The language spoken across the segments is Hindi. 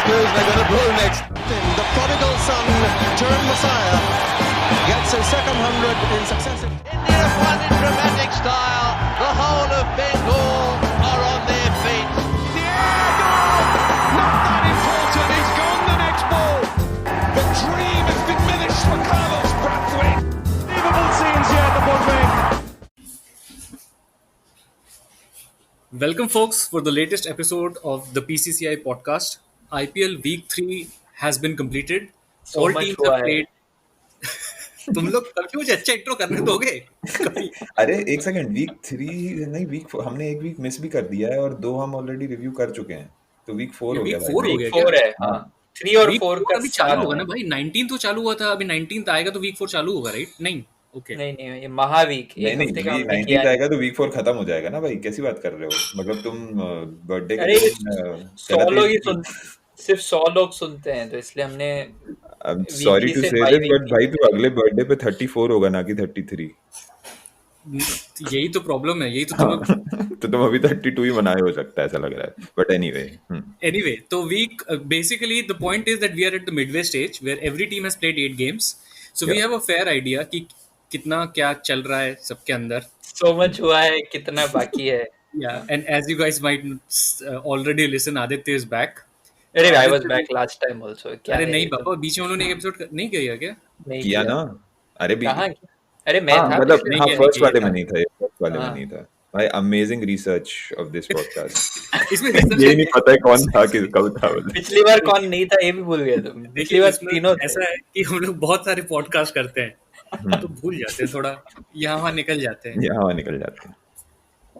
Spurs, they're going to blow next. The prodigal son turned Messiah gets his second 100 in successive. India have won in dramatic style. The whole of Bengal are on their feet. Diego! Not that important. He's gone the next ball. The dream has diminished for Carlos Brathwaite. Unbelievable scenes here at the Broadway. Welcome, folks, for the latest episode of the PCCI podcast. IPL Week 3 has been completed. So All much teams हुआ have है। played. तुम लोग कभी मुझे अच्छा इंट्रो करने दोगे कभी? अरे एक सेकंड, वीक 3 नहीं, वीक 4 हमने एक वीक मिस भी कर दिया है और 2 हम ऑलरेडी रिव्यू कर चुके हैं, तो वीक 4 हो ये गया week भाई। 4 हो वीक गया 4 क्या? है, हाँ 3 और Week 4 4 का अभी चालू साथ होगा ना है। भाई? 19 तो चालू हुआ था, अभी 19 आएगा तो वीक 4 चालू होगा, राइट? नहीं, ओके। नहीं ये महावीक नहीं एक नहीं, हफ्ते का ये हमने 19 किया आएगा तो वीक 4 खत्म हो जाएगा ना भाई, कैसी बात कर रहे हो? मतलब तुम बर्थडे के अरे दिन 100 लोग ही सिर्फ 100 लोग सुनते हैं, तो इसलिए हमने सॉरी weekly टू से से bi दिस, weekly बट भाई तू अगले बर्थडे पे 34 होगा ना कि 33। यही तो प्रॉब्लम है, यही तो तुम्हें तो तुम अभी 32 ही मनाए हो सकता है, ऐसा लग रहा है, but anyway. Anyway, so basically the point is that we are at the midway stage where every team has played 8 games. So we Yeah. have a fair idea कि कितना क्या चल रहा है सबके अंदर. so much हुआ है, कितना बाकी है। Yeah, and as you guys might already listen, Aditya is back. अरे I was back last time also। क्या अरे है नहीं ये तो? पापा, बीच में उन्होंने एक एपिसोड नहीं किया क्या? नहीं किया ना? अरे भी कहाँ किया? अरे मैं हाँ, था मतलब पिछले नहीं हाँ, किया, फर्स्ट नहीं वाले किया। में नहीं था, फर्स्ट वाले में हाँ। नहीं था भाई। Amazing research of this podcast. इसमें ये नहीं पता है कौन था कि कब था बोले। पिछली बार कौन नहीं था ये भी भूल गए तुम। पिछली बार तीनों थे। ऐसा है कि हम लोग बहुत सारे पॉडकास्ट करते हैं तो भूल जाते हैं, थोड़ा यहाँ वहाँ निकल जाते हैं. यहाँ निकल जाते हैं।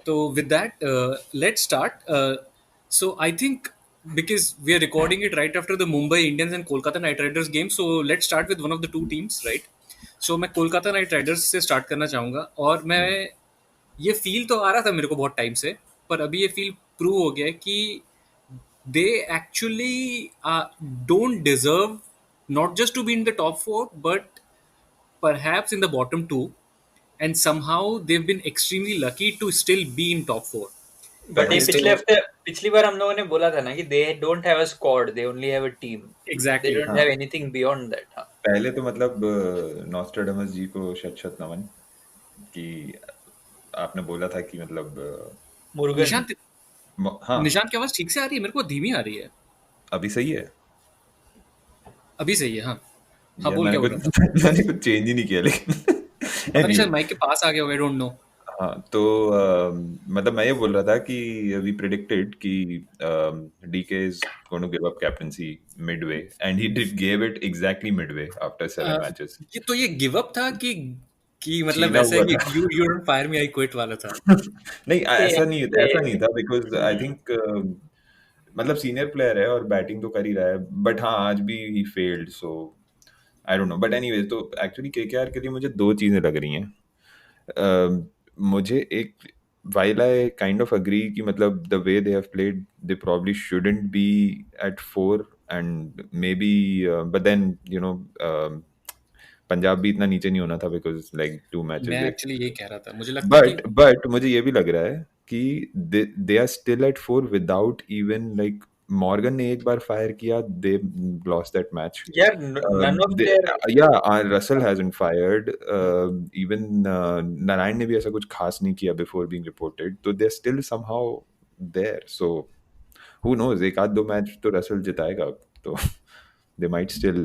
So with that, let's start. So I think because we are recording it right after the Mumbai Indians and Kolkata Knight Riders game, so let's start with one of the two teams, right? So मैं कोलकाता नाइट राइडर्स से स्टार्ट करना चाहूँगा, और मैं ये फील तो आ रहा था मेरे को बहुत टाइम से, पर अभी ये फील प्रूव हो गया है कि they actually don't deserve not just to be in the top 4 but perhaps in the bottom 2, and somehow they've been extremely lucky to still be in top 4. But ये पहले पिछले तो- हफ्ते पिछली बार हम लोगों ने बोला था ना कि they don't have a squad, they only have a team, they Exactly. Don't have anything beyond that. हाँ पहले तो मतलब नॉस्ट्रेडामस जी को शत नमन कि आपने बोला था कि मतलब मुर्गन निशांत हाँ निशांत की आवाज ठीक से आ रही है? मेरे को धीमी आ रही है. अभी सही है। अभी सही है. हाँ हाँ, यार, बोल क्या मैंने बोल रहा था? मैंने कुछ चेंज ही नहीं किया लेकिन पता नहीं, Anyway, शायद माइक के पास आ गया होगा, आई डोंट नो. हाँ तो मतलब मैं ये बोल रहा था कि वी प्रेडिक्टेड कि DK is going to give up captaincy midway and he did give it exactly midway after 7 matches. ये गिव अप था कि मतलब छीना ऐसा है हुआ कि you don't fire me, I quit वाला था. नहीं ऐसा नहीं था बिकॉज आई थिंक मतलब सीनियर प्लेयर है और बैटिंग तो कर ही रहा है, बट हाँ आज भी he failed, so I don't know. But anyways, तो एक्चुअली केकेआर के लिए मुझे दो चीजें लग रही हैं। मुझे एक, while I kind of agree कि मतलब the way they have played they probably shouldn't be at 4 and maybe but then you know Punjab भी इतना नीचे नहीं होना था because like 2 matches मैं they एक्चुअली ये कह रहा था, मुझे लगता है कि but मुझे ये भी लग रहा है कि they are still at 4 without even like Morgan ने एक बार फायर किया, they lost that match. यार none of their Russell hasn't fired. Even Narayan ने भी ऐसा कुछ खास नहीं किया before being reported. तो they're still somehow there. So who knows? एक आध दो मैच तो Russell जिताएगा, तो they might still.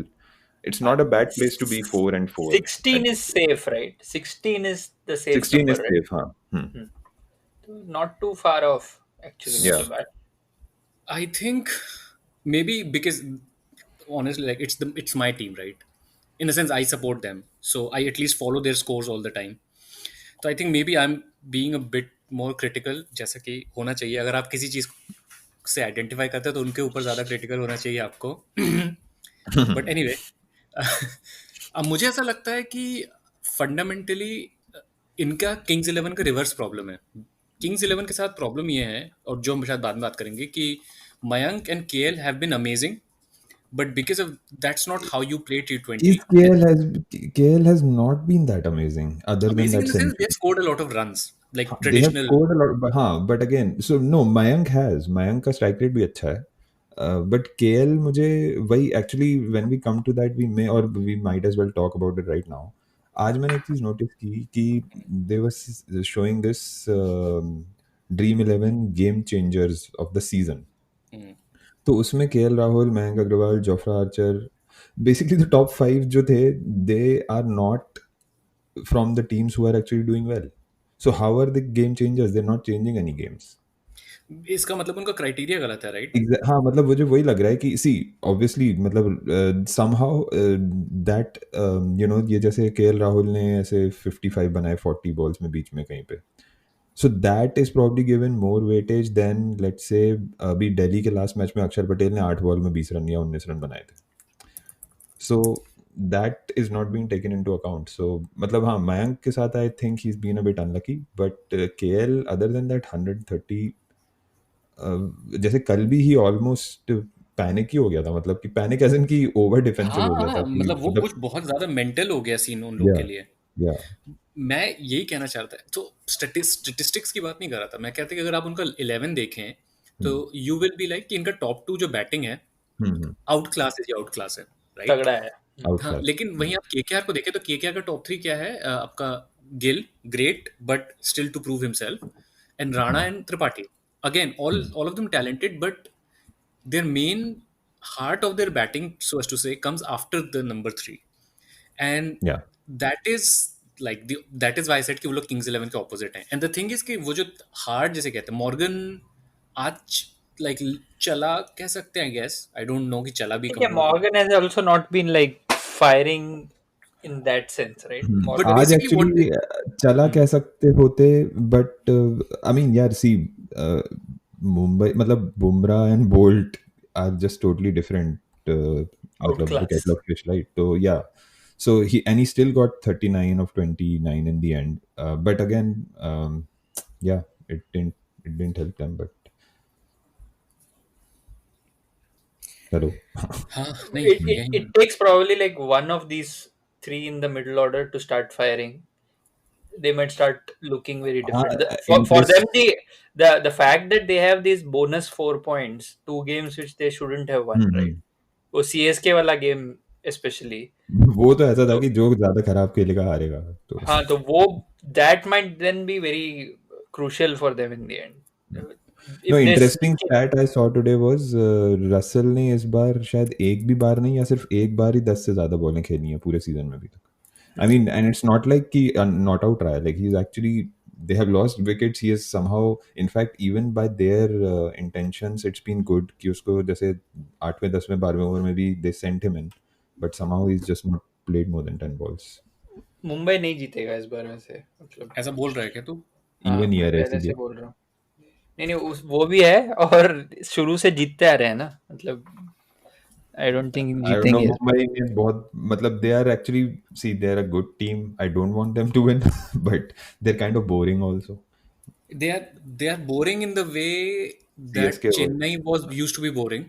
It's not a bad place to be 4 and 4. 16 is safe, right? 16 is the safe 16 number, is right? safe, हाँ. Not too far off actually. Yeah. not too bad. I think maybe because honestly, like it's my team, right? In a sense, I support them, so I at least follow their scores all the time. So I think maybe I'm being a bit more critical, जैसा कि होना चाहिए. अगर आप किसी चीज से आइडेंटिफाई करते हैं तो उनके ऊपर ज्यादा क्रिटिकल होना चाहिए आपको. बट एनीवे, अब मुझे ऐसा लगता है कि फंडामेंटली इनका किंग्स 11 का रिवर्स प्रॉब्लम है. किंग्स 11 के साथ प्रॉब्लम ये है, और जो हम शायद बाद में बात करेंगे, कि Mayank and KL have been amazing, but because of that's not how you play T20. KL has not been that amazing other than Amazing that in the sense century. they scored a lot of runs, like They have traditional. scored a lot, but हाँ, but again, so no, Mayank का strike rate भी अच्छा है. बट KL मुझे वही actually when we come to that we may or we might as well talk about it right now. आज मैंने एक चीज़ नोटिस की कि they was showing this dream 11 game changers of the season. तो उसमें KL Rahul, Mayank Agarwal, Jofra Archer, basically the top 5 जो थे, they are not from the teams who are actually doing well. So how are the game changers? They're not changing any games. इसका मतलब उनका क्राइटेरिया गलत है, राइट? हाँ, मतलब मुझे वही लग रहा है कि सी ऑब्वियसली मतलब somehow that you know, ये जैसे KL राहुल ने ऐसे 55 बनाए 40 बॉल्स में बीच में कहीं पे. So that is probably given more weightage than let's say अभी दिल्ली के लास्ट मैच में अक्षर पटेल ने 8 बॉल में 20 रन या 19 रन बनाए थे. So that is not being taken into account. So मतलब हाँ, मयंक के साथ I think he's been a bit unlucky, but KL other than that 130 जैसे कल भी ही ऑलमोस्ट पैनिक ही हो गया था, मतलब कि पैनिक एज इन की ओवर डिफेंसिव हाँ हो गया था हाँ, कि मतलब वो मतलब कुछ बहुत ज्यादा मेंटल हो गया सीन उन लोग या के लिए. या मैं यही कहना चाहता था, तो स्टेटिस्टिक्स की बात नहीं कर रहा था. मैं कहता कि अगर आप उनका 11 देखें तो यू विल बी लाइक कि इनका टॉप 2 जो बैटिंग है आउट क्लास है, राइट? तगड़ा है. आउट हाँ, क्लास. लेकिन वहीं आप केकेआर को देखें तो केकेआर का टॉप 3 क्या है? आपका Gill, great but still to prove himself, and Rana and Tripathi. Again all of them talented, but their main heart of their batting, so as to say, comes after the number 3, and या that is like that is why I said कि वो लोग Kings 11 के opposite हैं. And the thing is कि वो जो hard जैसे कहते हैं, मॉर्गन आज like चला कह सकते हैं, I guess. I don't know कि चला भी Yeah, कहूँगा. Morgan has also not been like firing in that sense, right? But Morgan आज basically what एक्चुअली चला कह सकते होते, बट आई मीन यार सी मुंबई मतलब Bumrah and Boult are just totally different मतलब outclass. kettle of fish, right? So yeah, so he still got 39 of 29 in the end, but again yeah, it didn't help them, but hello. हाँ नहीं It, it, यही it takes probably like one of these three in the middle order to start firing. They might start looking very different. For Interest. them, the fact that they have these bonus 4 points, 2 games which they shouldn't have won, right? वो CSK वाला game especially. वो तो ऐसा था तो कि जो ज्यादा खराब खेलेगा हारेगा, तो हाँ, तो वो that might then be very crucial for them in the end. no, If they interesting stat I saw today was Russell ने इस बार शायद एक भी बार नहीं या सिर्फ एक बार ही 10 से ज्यादा बॉलें खेली हैं पूरे सीजन में अभी तक. I mean, and it's not like कि not out रहा है, like he's actually, they have lost wickets, he is somehow, in fact even by their intentions it's been good कि उसको जैसे 8वें 10वें 12वें ओवर में भी they sent him in, but somehow he's just not played more than 10 balls. Mumbai नहीं जीतेगा इस बार में से, मतलब ऐसा बोल रहा है क्या तू? हाँ, Even मैं year पहले से ऐसे बोल रहा हूँ. नहीं वो भी है, और शुरू से जीतते आ रहे हैं ना, मतलब आई don't think I don't know, जीतेंगे. मुंबई में बहुत मतलब they are actually, see, they're a good team, I don't want them to win but they're kind of boring also. They are boring in the way that CSK was. Chennai was used to be boring,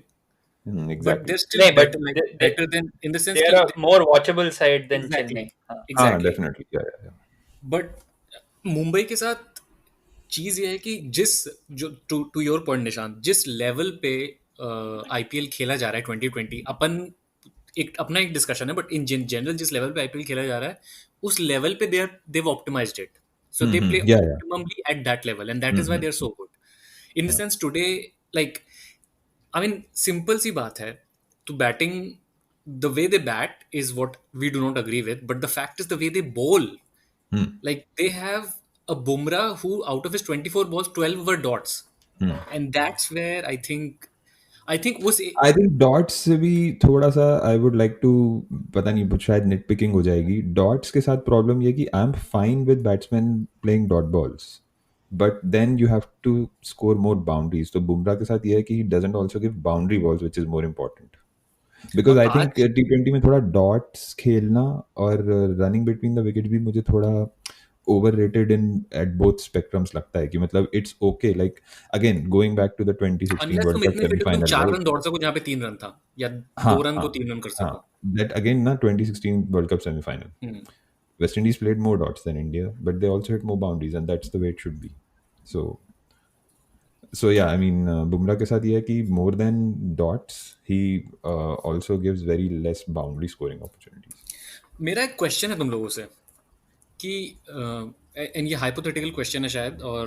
but Exactly. they're still नहीं, but better, like better than, in the sense they कि are a more watchable side than exactly Chennai. हाँ. हाँ, exactly. definitely, yeah. But Mumbai के साथ चीज ये है कि जिस जो टू योर पॉइंट निशांत, जिस लेवल पे आईपीएल खेला जा रहा है 2020, अपन अपना एक डिस्कशन है, बट इन जनरल जिस लेवल पे आईपीएल खेला जा रहा है उस लेवल पे they've optimized it, so they play Yeah. optimally at that level, and that is why they're so good. In the sense today, like I mean, simple सी बात है, to batting, the way they bat is what we do not agree with, but the fact is the way they bowl. Like they have a Bumrah who out of his 24 balls 12 were dots, and that's where I think was I think dots से भी थोड़ा सा आई वुड लाइक टू, पता नहीं शायद नेट पिकिंग हो जाएगी. डॉट्स के साथ प्रॉब्लम ये कि I am fine with batsman playing dot balls, but then you have to score more boundaries. तो बुमराह के साथ ये है कि he doesn't also give boundary balls, which is more important, because I think T20 में थोड़ा डॉट्स खेलना और रनिंग बिटवीन द विकेट भी मुझे थोड़ा overrated in at both spectrums लगता है कि मतलब it's okay, like again going back to the 2016 unless World तुम Cup इतने फिट हो, तुम semi-final, 4 right? रन दौड़ सको जहाँ पे 3 रन था, या हाँ 2 रन को हाँ 3 रन कर हाँ, सको. that again ना 2016 World Cup semi-final, West Indies played more dots than India, but they also hit more boundaries, and that's the way it should be. So So yeah, I mean, Bumrah के साथ ये है कि more than dots, he also gives very less boundary scoring opportunities. मेरा एक क्वेश्चन है तुम लोगों से कि एंड ये हाइपोथेटिकल क्वेश्चन है शायद, और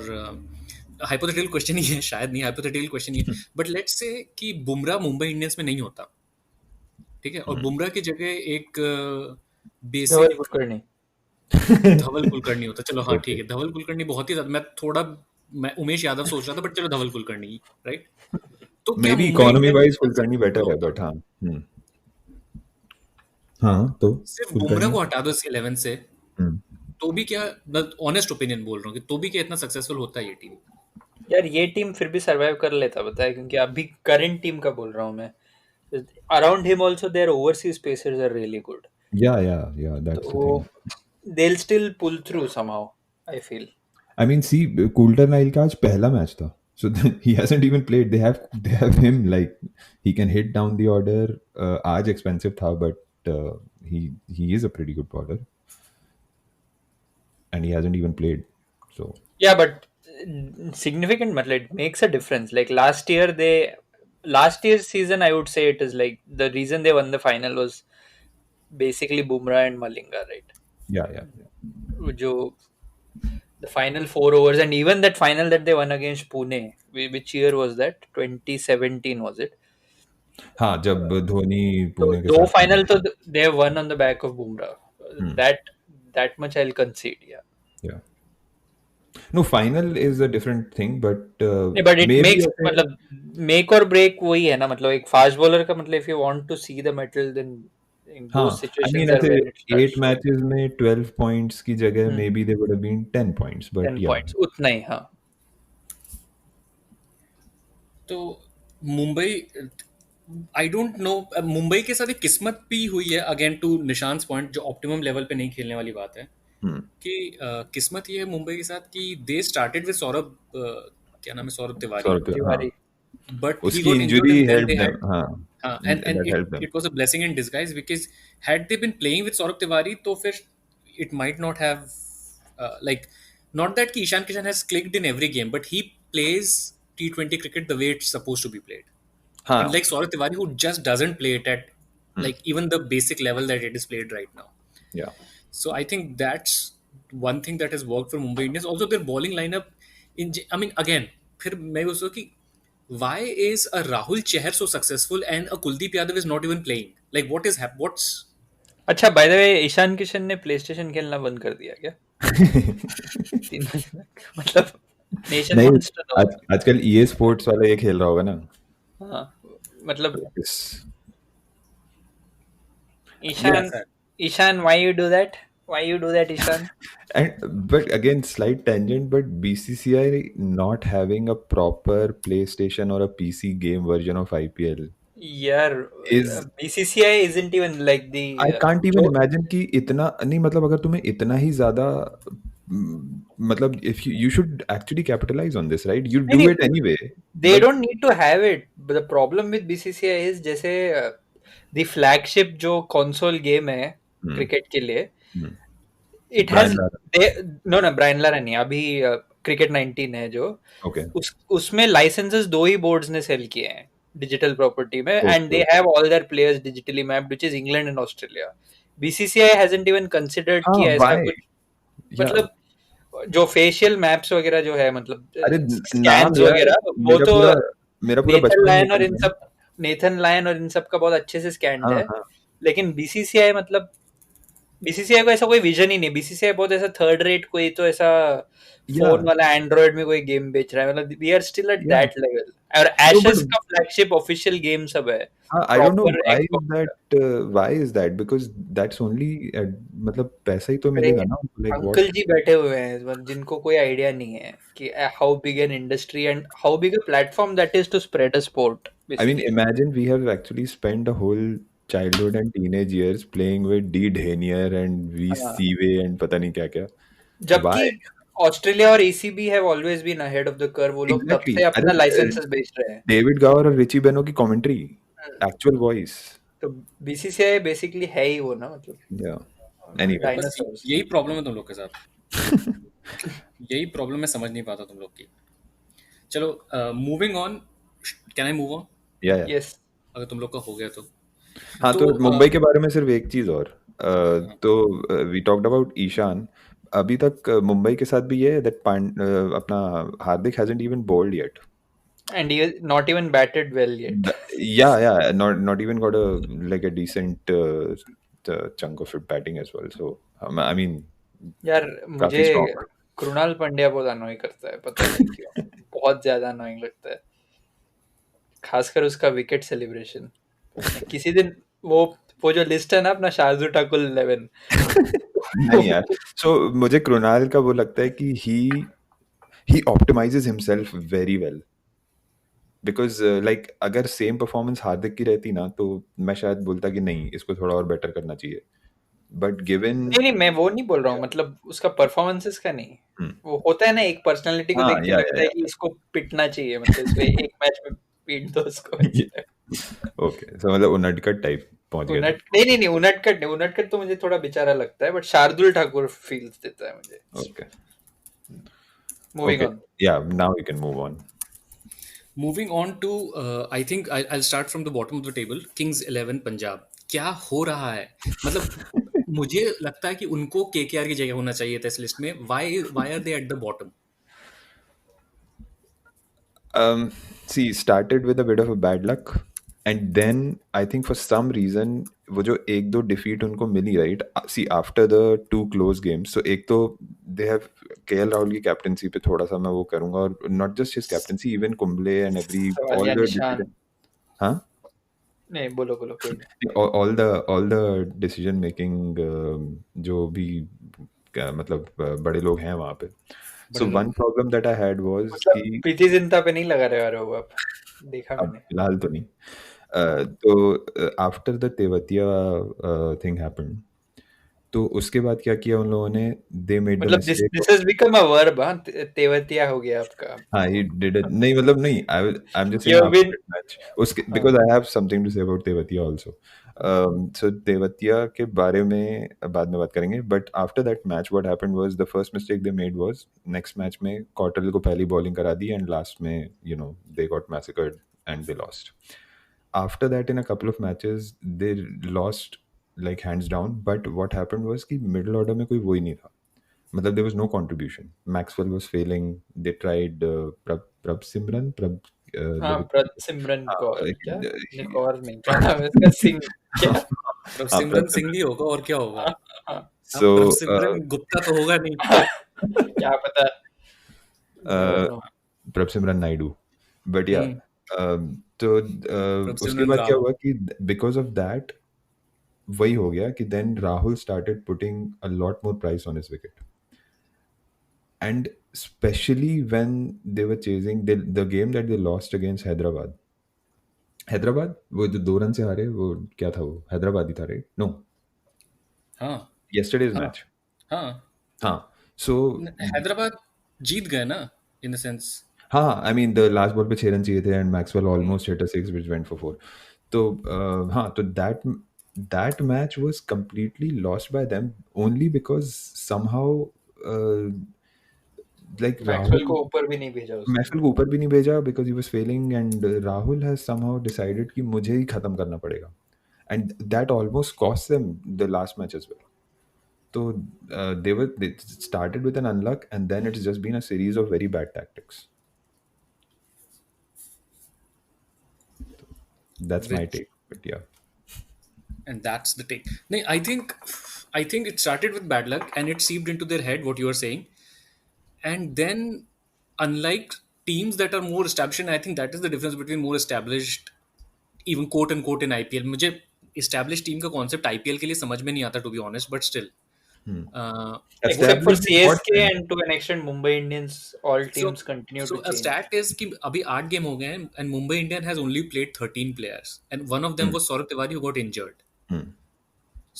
हाइपोथेटिकल क्वेश्चन ही है, शायद नहीं, हाइपोथेटिकल क्वेश्चन ही है, बट लेट्स से कि बुमराह मुंबई इंडियंस में नहीं होता, ठीक है, और बुमराह की जगह एक धवल बेसिक कुलकर्णी। धवल कुलकर्णी होता, चलो हाँ ठीक Okay. है, धवल कुलकर्णी बहुत ही ज्यादा, मैं उमेश यादव सोच रहा था, बट चलो धवल कुलकर्णी, राइट? तो क्या Maybe Mumbai economy Indians wise का कुलकर्णी सिर्फ better बुमराह है, होता? but हाँ. हाँ, तो सिर्फ बुमराह कुलकर्णी. को हटा दो इस 11 से, हम्म. तो भी क्या, ऑनेस्ट ओपिनियन बोल रहा हूँ कि तो भी क्या इतना सक्सेसफुल होता है ये टीम? यार ये टीम फिर भी सरवाइव कर लेता, पता है, क्योंकि अभी करंट टीम का बोल रहा हूँ मैं। Around him also there overseas pacers are really good, Yeah, that's the thing. तो they'll still pull through somehow, I feel. I mean, see, Coulter Nile का आज पहला मैच था, so he hasn't even played. They have him, like he can hit down the order. आज expensive था, but he is a pretty good bowler, and he hasn't even played. So Yeah, but significant, मतलब it makes a difference. Like last year's season, I would say it is like the reason they won the final was basically Bumrah and Malinga, right? yeah. जो the final 4 overs, and even that final that they won against Pune, which year was that? 2017 was it? हाँ, जब धोनी So पुणे के दो साथ final तो they have won on the back of Bumrah. That much I'll concede, yeah. yeah. No, final is a different thing, but नहीं, but it maybe makes, मतलब make or break वही है ना, मतलब एक फास्ट बॉलर का मतलब, if you want to see the metal, then in हाँ, those I mean, situations are ऐसे when it starts 8 showing. matches में 12 points की जगह maybe they would have been 10 points, but 10 yeah. points उतना ही, हाँ. तो मुंबई, आई डोंट नो, मुंबई के साथ एक किस्मत भी हुई है, अगेन टू निशांत पॉइंट, जो ऑप्टिमम लेवल पे नहीं खेलने वाली बात है, कि किस्मत ये है मुंबई के साथ कि दे स्टार्टेड विद सौरभ, क्या नाम है, सौरभ तिवारी, हाँ, तिवारी. but he उसकी got injured injury and then helped they them. had, हाँ, and that helped them. it was a blessing in disguise, because had they been playing with Saurabh Tiwari, तो फिर it might not have, like, not that कि Ishan Kishan has clicked in every game, but he plays T20 cricket the way it's supposed to be played, हाँ, unlike Saurabh Tiwari, who just doesn't play it at like even the basic level that it is played right now. yeah. So I think that's one thing that has worked for Mumbai Indians. Also, their bowling lineup. I mean, again, फिर मैं ये सोचूं कि why is a Rahul Chahar so successful and a Kuldeep Yadav is not even playing? Like, what's अच्छा, by the way, Ishan Kishan ने प्लेस्टेशन खेलना बंद कर दिया क्या? 3 महीने तक? मतलब नेशन नहीं, wants to know. आजकल EA स्पोर्ट्स वाला ये खेल रहा होगा ना. हाँ, मतलब Yes. Ishan, why you do that? Why you do that, Ishan? But again, slight tangent, but BCCI not having a proper PlayStation or a PC game version of IPL यार, is, BCCI isn't even like the I can't even imagine कि इतना नहीं, मतलब अगर तुम्हें इतना ही ज्यादा मतलब if you should actually capitalize on this, right? You do it anyway. They but don't need to have it. But the problem with BCCI is जैसे the flagship जो console game है क्रिकेट के लिए, it has no Brian Lara नहीं, अभी क्रिकेट 19 है जो, okay. उसमें लाइसेंसेस 2 ही बोर्ड्स ने सेल किए हैं डिजिटल प्रॉपर्टी में, and they have all their players digitally mapped, which is England and Australia. BCCI hasn't even considered कि ऐसा why? कुछ, मतलब जो फेशियल मैप्स वगैरह जो है, मतलब अरे स्कैन्स वगैरह, वो तो मेरा पूरा नेथन लायन और इन सब का बहुत अच्छे से स्कैन्ड है. लेकिन बीसीसीआई, मतलब बीसीसीआई को ऐसा कोई विजन ही नहीं. बीसीसीआई बहुत ऐसा थर्ड रेट, कोई तो ऐसा फोन वाला एंड्रॉइड में कोई गेम बेच रहा है, मतलब we are still at that level. और एशेस का फ्लैगशिप ऑफिशियल गेम सब है. I don't know why is that, because that's only मतलब पैसा ही तो मिलेगा ना, like अंकल जी बैठे हुए हैं जिनको कोई आइडिया नहीं है कि how big an industry and how big a platform that is to spread a sport. I mean, imagine we have actually spent a whole childhood and teenage years playing with D Dhanier and V Seaway and पता नहीं क्या क्या. जबकि ऑस्ट्रेलिया और ACB have always been ahead of the curve. वो लोग तब से अपना लाइसेंसेस बेच रहे हैं. डेविड गावर और रिची बेनो की कमेंट्री, एक्चुअल वॉइस. तो बीसीसीआई बेसिकली है ही वो ना, मतलब या एनीवे, यही प्रॉब्लम है तुम लोग के साथ. यही प्रॉब्लम मैं समझ नहीं पाता तुम लोग की. चलो, moving on, can I move on? या यस अगर तुम लोग का हो गया तो हाँ, तो तो मुंबई के बारे में सिर्फ एक चीज और, तो वी टॉक्ड अबाउट ईशान। अभी तक मुंबई के साथ भी ये है दैट अपना Hardik hasn't even bowled yet. and he not even batted well yet. Yeah, not even got a like a decent chunk of it batting as well. So I mean, यार मुझे काफी strong. कृणाल पंड्या बहुत अनोय करता है, पता नहीं क्यों। बहुत ज्यादा अनोइंग लगता है, खासकर उसका विकेट सेलिब्रेशन। किसी दिन वो जो लिस्ट है ना अपना शार्दुल ठाकुर 11, नहीं यार, so मुझे कृणाल का वो लगता है कि he optimizes himself very well. Because like अगर सेम परफॉर्मेंस हार्दिक की रहती ना तो मैं शायद बोलता कि नहीं, इसको थोड़ा और बेटर करना चाहिए, बट गिवन नहीं नहीं मैं वो नहीं बोल रहा हूँ, मतलब उसका परफॉर्मेंस का नहीं। वो होता है ना, एक पर्सनालिटी को हाँ देख के लगता है कि इसको पिटना चाहिए, मतलब इसको एक मैच में पीट दो उसको। ओके, सो मतलब उनटकट टाइप पहुंच गया उनट नहीं नहीं नहीं उनटकट नहीं, उनटकट तो मुझे थोड़ा बेचारा लगता है, बट शार्दुल ठाकुर फील्स देता है मुझे। Okay moving okay on. Yeah now we can move on. Moving on to, I think I start from the bottom of the table, kings 11 Punjab. क्या हो रहा है? मतलब मुझे लगता है कि उनको केकेआर की जगह होना चाहिए था इस लिस्ट में। Why are they at the bottom? See, started with a bit of a bad luck, and then I think for some reason वो जो एक दो डिफीट उनको मिली, right? See after the two close games, so एक तो दे हैव केएल राहुल की कैप्टनसी पे थोड़ा सा मैं वो करूंगा, और not just his captaincy, even Kumble and every सवालिया ऑल द निशान। हाँ, नहीं बोलो बोलो कोई नहीं। all the decision making, जो भी मतलब बड़े लोग हैं वहाँ पे. So बड़े one लोग। problem that I had was मतलब कि प्रीति जिंटा पे नहीं लगा रहे हो आप? देखा अब मैंने। फिलहाल तो नहीं. तो after the Tewatia thing happened, तो उसके बाद क्या किया उन लोगों ने, दे मेड द मतलब this mistake. This has become a verb. हाँ, तेवतिया हो गया आपका। हाँ, he did it. नहीं मतलब नहीं, I'm just You saying have after been that match, उसके because I have something to say about Tewatia also. So Tewatia के बारे में बाद में बात करेंगे, but after that match what happened was the first mistake they made was next match में कॉटरल को पहली बॉलिंग करा दी, and last में they got massacred and they lost. After that in a couple of matches they lost like hands down, but what happened was कि middle order में कोई वो ही नहीं था. मतलब there was no contribution. Maxwell was failing. They tried Prab Simran, हाँ, सिमरन हाँ, कौर क्या? he- कौर नहीं, क्या नाम है इसका? सिंह क्या? हाँ, सिमरन सिंह ही होगा और क्या होगा? हाँ, हाँ, अब So सिमरन गुप्ता तो होगा नहीं। क्या पता। uh, No. Prab Simran Naidu, but yeah. तो उसके सिमरन बाद क्या राव। हुआ कि because of that वही हो गया कि then Rahul started putting a lot more price on his wicket. And especially when they were chasing the game that they lost against Hyderabad, वो जो 2 रन से हारे, वो क्या था, वो हैदराबाद ही था, राइट? नो, हाँ यस्टरडेज हाँ मैच. हाँ, हाँ, सो हैदराबाद जीत गए ना, इन द सेंस। हाँ, I mean the last ball पे 6 रन चाहिए थे and Maxwell almost hit a 6 which went for 4. तो हाँ, तो that match was completely lost by them only because somehow like Maxwell को Rahul ऊपर भी नहीं भेजा उसने। मैक्सवेल को ऊपर भी नहीं भेजा because he was failing, and Rahul has somehow decided कि मुझे ही खत्म करना पड़ेगा, and that almost cost them the last match as well. So they started with an unluck, and then it's just been a series of very bad tactics. That's my Which, take, but yeah. and that's the take. No, I think it started with bad luck and it seeped into their head, what you are saying. And then, unlike teams that are more established, and I think that is the difference between more established, even quote unquote, in IPL. मुझे established team का concept IPL के लिए समझ में नहीं आता, to be honest, but still. Except for Established in what CSK sense? and to an extent Mumbai Indians, all So, teams continue so to a change. stat is कि अभी 8 गेम हो गए हैं and Mumbai Indian has only played 13 players and one of them was Saurabh Tiwari who got injured.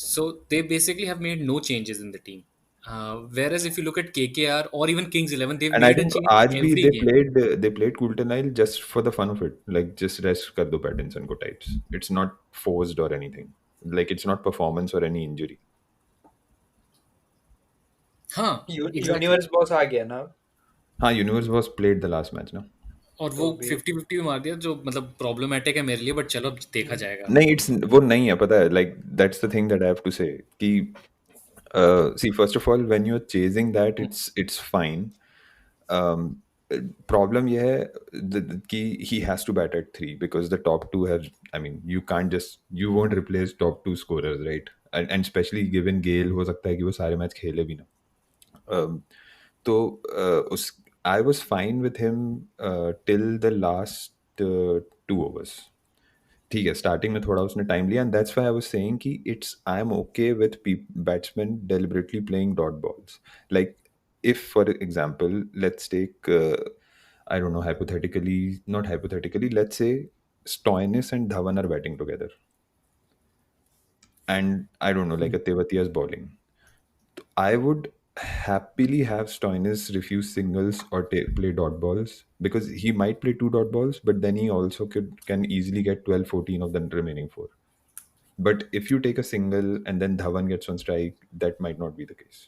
So they basically have made no changes in the team. Whereas if you look at KKR or even Kings 11, they've And I made a think change आज भी every game. they played Coulter-Nile just for the fun of it, like just rest कर दो Pattinson को types. It's not forced or anything. Like it's not performance or any injury. हाँ, exactly. यूनिवर्स बॉस आ गया ना। हाँ, Universe was played the last match, no? और वो तो भी 50-50 में मार दिया जो मतलब प्रॉब्लमेटिक है मेरे लिए, बट चलो अब देखा जाएगा। नहीं, इट्स वो नहीं है, पता है, like that's the thing that I have to say कि see, first of all, when you're chasing that, it's fine. Problem ये है कि he has to bat at 3 because the top two have, I mean, you won't replace top two scorers, right? And especially given Gale, हो सकता है कि वो सारे मैच खेले भी ना. तो उस I was fine with him till the last 2 overs. ठीक है, स्टार्टिंग में थोड़ा उसने टाइम लिया, and that's why I was saying कि it's I am okay with batsman deliberately playing dot balls. Like if for example, let's take I don't know, hypothetically, not hypothetically, let's say Stoinis and Dhawan are batting together, and I don't know, like a Tevatia's bowling. I would happily have Stoinis refuse singles or play dot balls, because he might play 2 dot balls, but then he also can easily get 12, 14 of the remaining 4. But if you take a single and then Dhawan gets on strike, that might not be the case.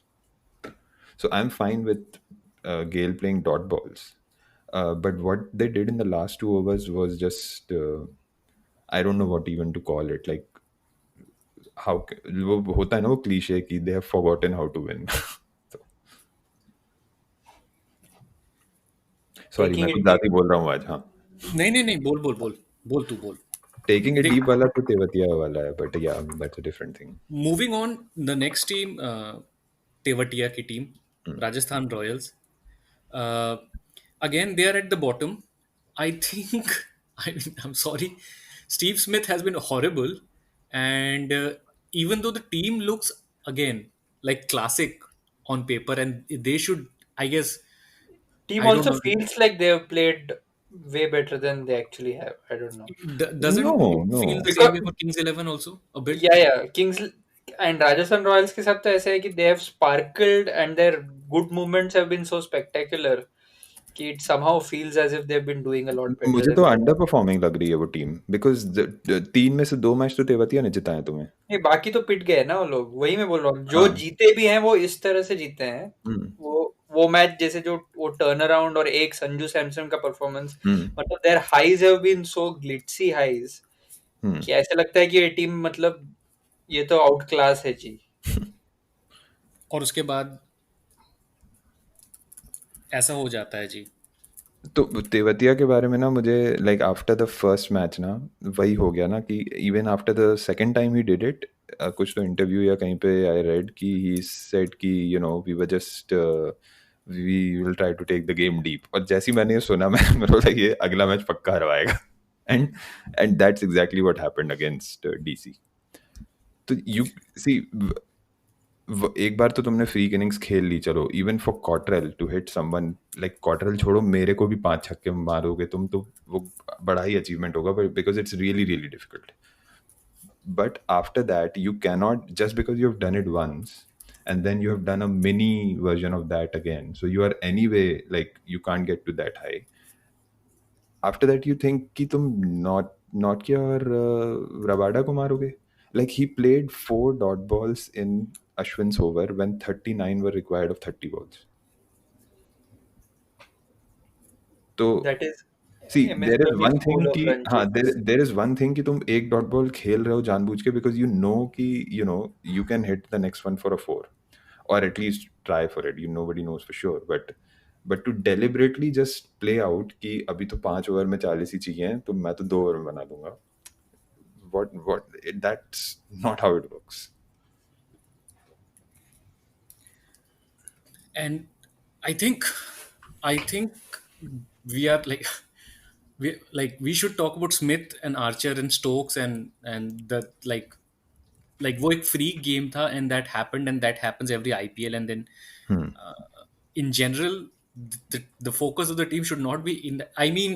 So I'm fine with Gale playing dot balls. But what they did in the last 2 overs was just, I don't know what even to call it. Like, how वो होता है ना वो क्लीशे कि they have forgotten how to win. Sorry, taking मैं it कुछ deep. ज़्यादा ही बोल रहा हूँ आज. हाँ, नहीं, बोल बोल बोल बोल, तू बोल। taking it देख, deep वाला तो तेवतिया वाला है, but yeah, that's a different thing. Moving on the next team, Tewatia की team, Rajasthan Royals. Again, they are at the bottom. I think, I mean, I'm sorry, Steve Smith has been horrible, and even though the team looks again like classic on paper, and they should, I guess, Team I don't also know, feels like they have played way better than they actually have. I don't know. doesn't it feel No. the same way Because for Kings 11 also a bit? yeah, Kings and Rajasthan Royals के साथ तो ऐसा है कि they have sparkled and their good movements have been so spectacular कि it somehow feels as if they've been doing a lot better मुझे तो than they अंडर परफॉर्मिंग लग रही है वो टीम, बिकॉज 3 में से 2 मैच तो तेवतिया ने जिताए तुम्हें. नहीं, बाकी तो पिट गए ना वो लोग, वही मैं बोल रहा हूँ, जो हाँ. जीते भी हैं वो इस तरह से जीते हैं। हम्म. वो मैच जैसे जो वो टर्न अराउंड और एक संजू सैमसन का परफॉर्मेंस, हम्म. मतलब there highs have been so glitzy highs hmm. कि ऐसा लगता है कि ये टीम मतलब ये तो आउट क्लास है जी। और उसके बाद ऐसा हो जाता है जी। तो तेवतिया के बारे में ना मुझे, like after the first match ना वही हो गया ना कि even after the second time he did it, कुछ तो इंटरव्यू या कहीं पे आई रेड कि ही सेड कि you know we were just we will try to take the game deep, और जैसे ही मैंने ये सुना मैं मेरे को लगा ये अगला मैच पक्का हरवाएगा. And that's exactly what happened against DC. तो यू सी, एक बार तो तुमने फ्री इनिंग्स खेल ली, चलो even for Cottrell to hit someone, like Cottrell छोड़ो, मेरे को भी 5 छक्के मारोगे तुम तो वो बड़ा ही अचीवमेंट होगा, because it's really really difficult. But after that you cannot, just because you have done it once and then you have done a mini version of that again, so you are anyway, like you can't get to that high. After that you think कि तुम not किया और रबाडा को मारोगे. Like he played 4 dot balls in Ashwin's over when 39 were required of 30 balls. तो That is see, MS there is Dhoni's one thing school of कि run हाँ, chase. there is one thing कि तुम एक डॉट बॉल खेल रहे हो जानबूझ के, because you know कि you know you can hit the next one for a 4, or at least try for it. Nobody knows for sure, but to deliberately just play out कि अभी तो 5 ओवर में 40 ही चाहिए तो मैं तो 2 ओवर में बना दूंगा. That's not how it works. And I think we are we should talk about Smith and Archer and Stokes and the like वो एक free game था, and that happened, and that happens every IPL, and then in general the focus of the team should not be in the, I mean,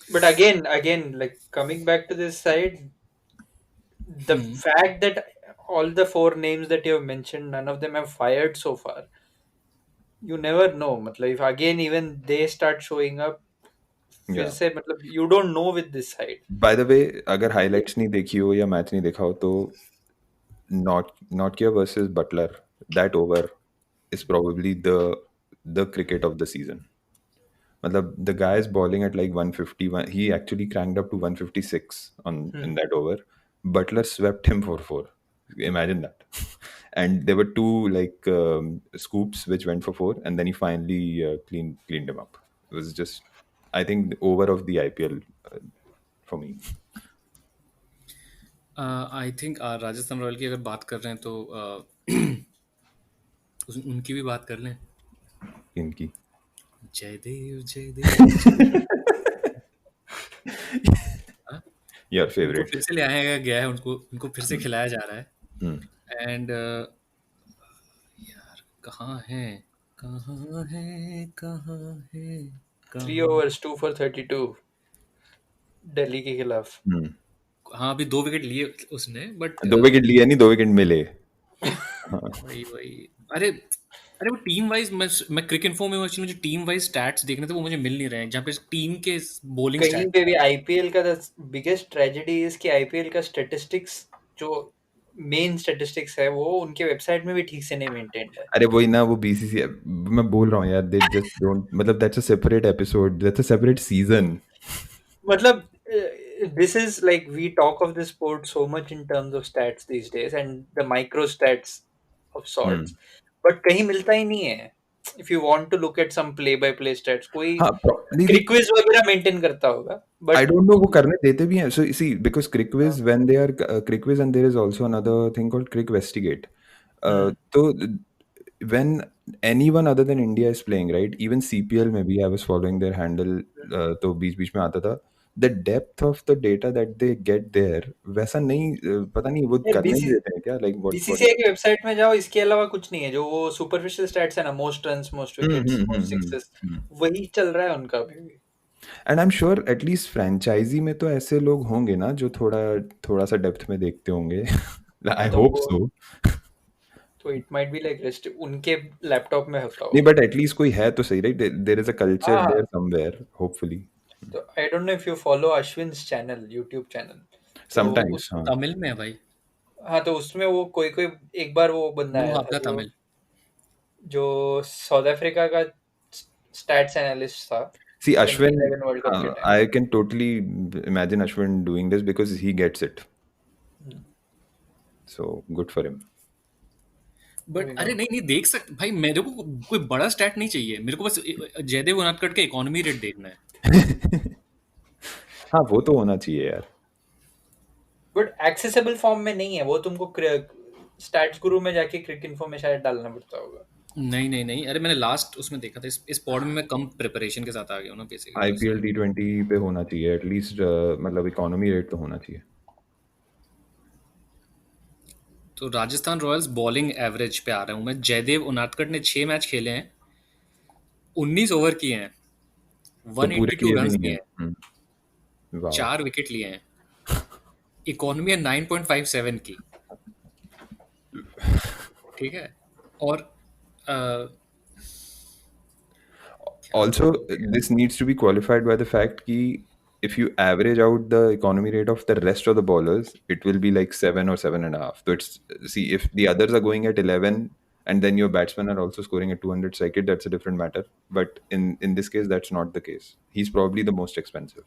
But again, like coming back to this side, the fact that all the 4 names that you have mentioned, none of them have fired so far. You never know. मतलब if again even they start showing up, फिर Yeah. से मतलब you don't know with this side. By the way, अगर highlights नहीं देखी हो या मैच नहीं देखा हो तो Nokia versus Butler, that over is probably the cricket of the season. मतलब the guy is bowling at like 151. He actually cranked up to 156 on in that over. Butler swept him for 4. Imagine that. And there were two like scoops which went for 4, and then he finally cleaned him up. It was just, I think, the over of the IPL for me. I think Rajasthan royal की अगर बात कर रहे हैं तो उनकी भी बात कर लें. इनकी जयदेव जयदेव your उनको favorite. फिर से ले आया गया है, उनको फिर से खिलाया जा रहा है. एंड यार कहाँ है कहाँ है कहाँ है 3 overs 2 for 32 दिल्ली के खिलाफ. हाँ अभी 2 विकेट लिए उसने, बट 2 विकेट लिए नहीं, 2 विकेट मिले. वही अरे वो टीम वाइज, मैं क्रिक इन्फो में मुझे टीम वाइज स्टैट्स देखने थे, वो मुझे मिल नहीं रहे हैं जहाँ पे टीम के बॉलिंग कहीं स्टैट्स. पे भी आईपीएल का बिगेस्ट ट्रेजेडी इज कि आईपीएल का स्टैटिस्टिक्स जो मेन स्टैटिस्टिक्स है वो उनके वेबसाइट में भी ठीक से नहीं मेंटेन्ड है. अरे वही ना, वो बीसीसीआई, मैं बोल रहा हूँ यार, दे जस्ट डोंट, मतलब that's a separate episode, that's a separate season. मतलब this is like we talk of this sport so much in terms of stats these days and the micro stats of sorts, but कहीं मिलता ही नहीं है. If you want to look at some play by play stats, कोई हाँ, क्रिकविज वगैरह मेंटेन करता होगा, but I don't know वो करने देते भी हैं. So see, because CricViz, when they are CricViz, and there is also another thing called CricVestigate. So when anyone other than India is playing, right? Even CPL maybe I was following their handle. तो बीच में आता था. The depth of the data that they get there, वैसा नहीं, पता नहीं वो करने नहीं देते हैं क्या? Like what? बीसीसीआई की वेबसाइट में जाओ, इसके अलावा कुछ नहीं है. जो वो सुपरफिशियल स्टैट्स है ना, most runs, most wickets, most sixes, वही चल रहा है उनका भी. And I am sure at least franchise में तो ऐसे लोग होंगे ना जो थोड़ा सा डेप्थ में देखते होंगे. I hope so. तो इट माइट बी लाइक उनके लैपटॉप में होता नहीं, होगा. बट एटलीस्ट कोई है तो सही, right? There is a culture there somewhere, hopefully. तो I don't know if you follow Ashwin's channel, YouTube channel. Sometimes. हाँ, तमिल में है भाई, हाँ, तो उसमें वो कोई एक बार वो बंदा वो आया आपका था तमिल. जो साउथ अफ्रीका का स्टैट्स एनालिस्ट था. see Ashwin, 2011 वर्ल्ड कप के time. I can totally imagine Ashwin doing this because he gets it. So good for him. But अरे नहीं देख सकते भाई, मेरे को कोई बड़ा स्टैट नहीं चाहिए, मेरे को बस जयदेव उनादकट का इकोनॉमी रेट देखना है. हाँ, वो तो होना चाहिए यार. बट एक्सेसिबल फॉर्म में नहीं है वो. तुमको स्टैट्स गुरु में जाके क्रिक इन्फो में शायद डालना पड़ता होगा. नहीं अरे मैंने लास्ट उसमें देखा था. इस पॉड में मैं कम प्रिपरेशन के साथ आ गया हूँ ना बेसिकली. IPL T20 पे होना चाहिए एटलीस्ट, मतलब इकोनॉमी रेट तो होना चाहिए. तो राजस्थान रॉयल्स बॉलिंग एवरेज पे आ रहा हूँ मैं. जयदेव उनादकट ने 6 मैच खेले हैं, 19 ओवर किए हैं, तो पूरे 182 लिए भी रन नहीं किए है. हैं, वाह. 4 विकेट लिए हैं, इकोनॉमी है 9.57 की. ठीक है. और Also, this needs to be qualified by the fact कि if you average out the economy rate of the rest of the bowlers, it will be like 7 or 7.5. So it's, see, if the others are going at 11 and then your batsmen are also scoring at 200 circuit, that's a different matter. But in this case, that's not the case. He's probably the most expensive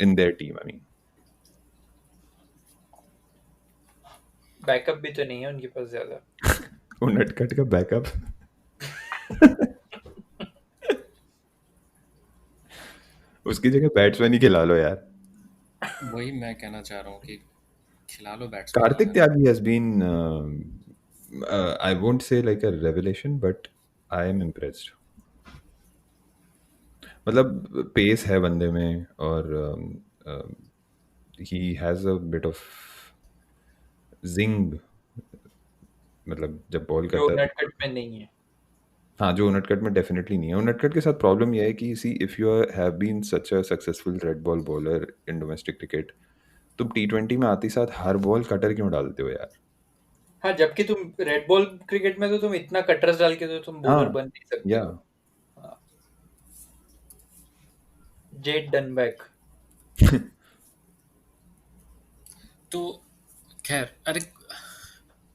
in their team. I mean, backup भी तो नहीं है उनके पास ज्यादा. वो नटखट का बैकअप. उसकी जगह बैट्समैन ही खिला लो यार. वही मैं कहना चाह रहा हूँ कि खिला लो batsman. Karthik Tyagi has been, I won't say like a revelation, but I am impressed. मतलब पेस है बंदे में, और he has a bit of zing, मतलब जब बॉल जो करता है. नटकट में नहीं है. हाँ, जो उनटकट में डेफिनेटली नहीं है. उनटकट के साथ प्रॉब्लम यह है कि see, if you have been such a successful red ball bowler in domestic cricket, तुम T20 में आते साथ हर बॉल कटर क्यों डालते हो यार? हाँ, जबकि तुम रेड बॉल क्रिकेट में तो तुम इतना कटर्स डाल के तो तुम बॉलर बन नहीं सकते. या जेट डनबैक. तो खैर, अरे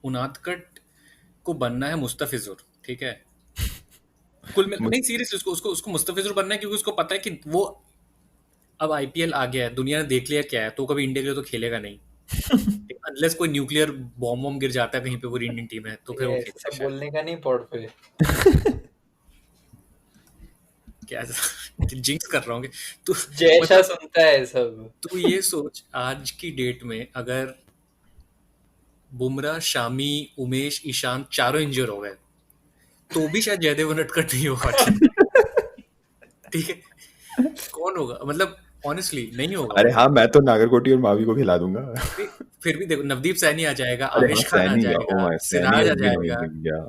उनादकट को बनना है मुस्तफिजुर, ठीक है. कुल मिला नहीं सीरियसली उसको उसको उसको मुस्तफिजुर बनना है क्योंकि उसको पता है कि वो अब आईपीएल आ गया है, दुनिया ने देख लिया क्या है, तो कभी इंडिया के लिए तो खेलेगा नहीं। अनलेस कोई न्यूक्लियर बॉम्ब वॉम्ब गिर जाता है कहीं पे पूरी इंडियन टीम है तो फिर वो ये खेलेगा सब शायद। बोलने का नहीं पॉड पे। क्या जिंक्स कर रहा हूँ तो जैसा मतलब सुनता है सब। तू ये सोच आज की डेट में अगर बुमराह, शामी, उमेश, ईशान चारों इंजर हो गए तो भी शायद जयदेव उनटकट नहीं होगा टीम। ठीक है, कौन होगा मतलब ऑनेस्टली नहीं होगा अरे वो। हाँ, मैं तो नागरकोटी और मावी को खिला दूंगा। फिर भी देखो नवदीप सैनी आ जाएगा, अरे हाँ, आवेश खान आ सैनी का, ओ जाएगा, माय, सैनी सिराज आ हैज बीन जाएगा, अमेजिंग, या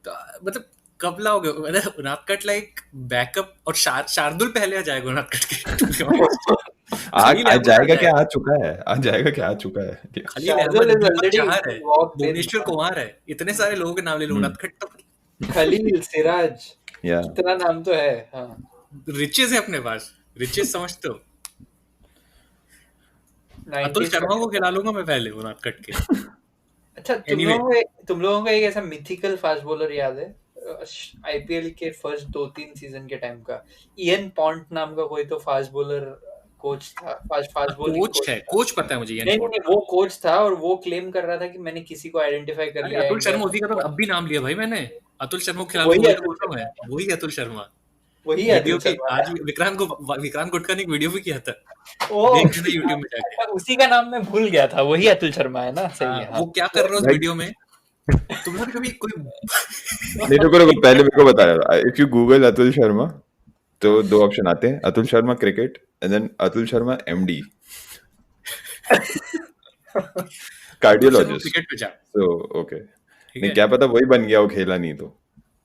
तो मतलब कब लाओगे मतलब उनटकट लाइक बैकअप, और शार्दुल पहले आ जाएगा उनटकट के to be honest। खलील आज अहमद आ जाएगा क्या, जाएगा, आ चुका है, आज जाएगा क्या, आ चुका है। Khalil Shardul Ahmad, is Deepak already Chahar है, walked in. भुवनेश्वर कुमार है, इतने सारे लोगों के नाम ले लो। उनटकट तो खलील, सिराज, या इतना नाम तो है। हाँ, रिचेस है अपने पास, रिचेस समझते हो। अतुल 90s शर्मा को का। खिला लूंगा मैं पहले उनटकट के। अच्छा, एनीवे तुम लोगों को एक ऐसा मिथिकल फास्ट बॉलर याद है आईपीएल के फर्स्ट 2-3 सीजन के टाइम का? इयन पॉन्ट नाम का कोई तो फास्ट बॉलर कोच था, फास्ट बॉलिंग कोच कोच है, था। कोच पता है मुझे नहीं इयन नहीं, पॉन्ट। वो कोच था और वो क्लेम कर रहा था कि मैंने किसी को आइडेंटिफाई कर अरे लिया अतुल इंडिया शर्मा उसी का तो में। अब भी नाम लिया भाई मैंने। अतुल शर्मा को खिला वही दूंगा, वही तो अतुल बोल रहा हूँ शर्मा मैं, है, वही अतुल शर्मा। वही वीडियो अतुल की शर्मा आज है। विक्रांत गुटका ने एक वीडियो भी किया था, ओ, देख लेना यूट्यूब में जाके। अच्छा, उसी का नाम मैं भूल गया था, वही अतुल शर्मा है ना? सही है, हाँ। वो क्या कर रहा है उस लाइक, वीडियो में, तुम लोग कभी कोई नहीं रुको रुको, पहले मेरे को बताया, if you Google Atul Sharma तो 2 ऑप्शन आते हैं, Atul Sharma cricket and then Atul Sharma MD, Atul Sharma cardiologist. Cricket पे जा, सो ओके, ठीक नहीं है। क्या पता वही बन गया, वो खेला नहीं तो।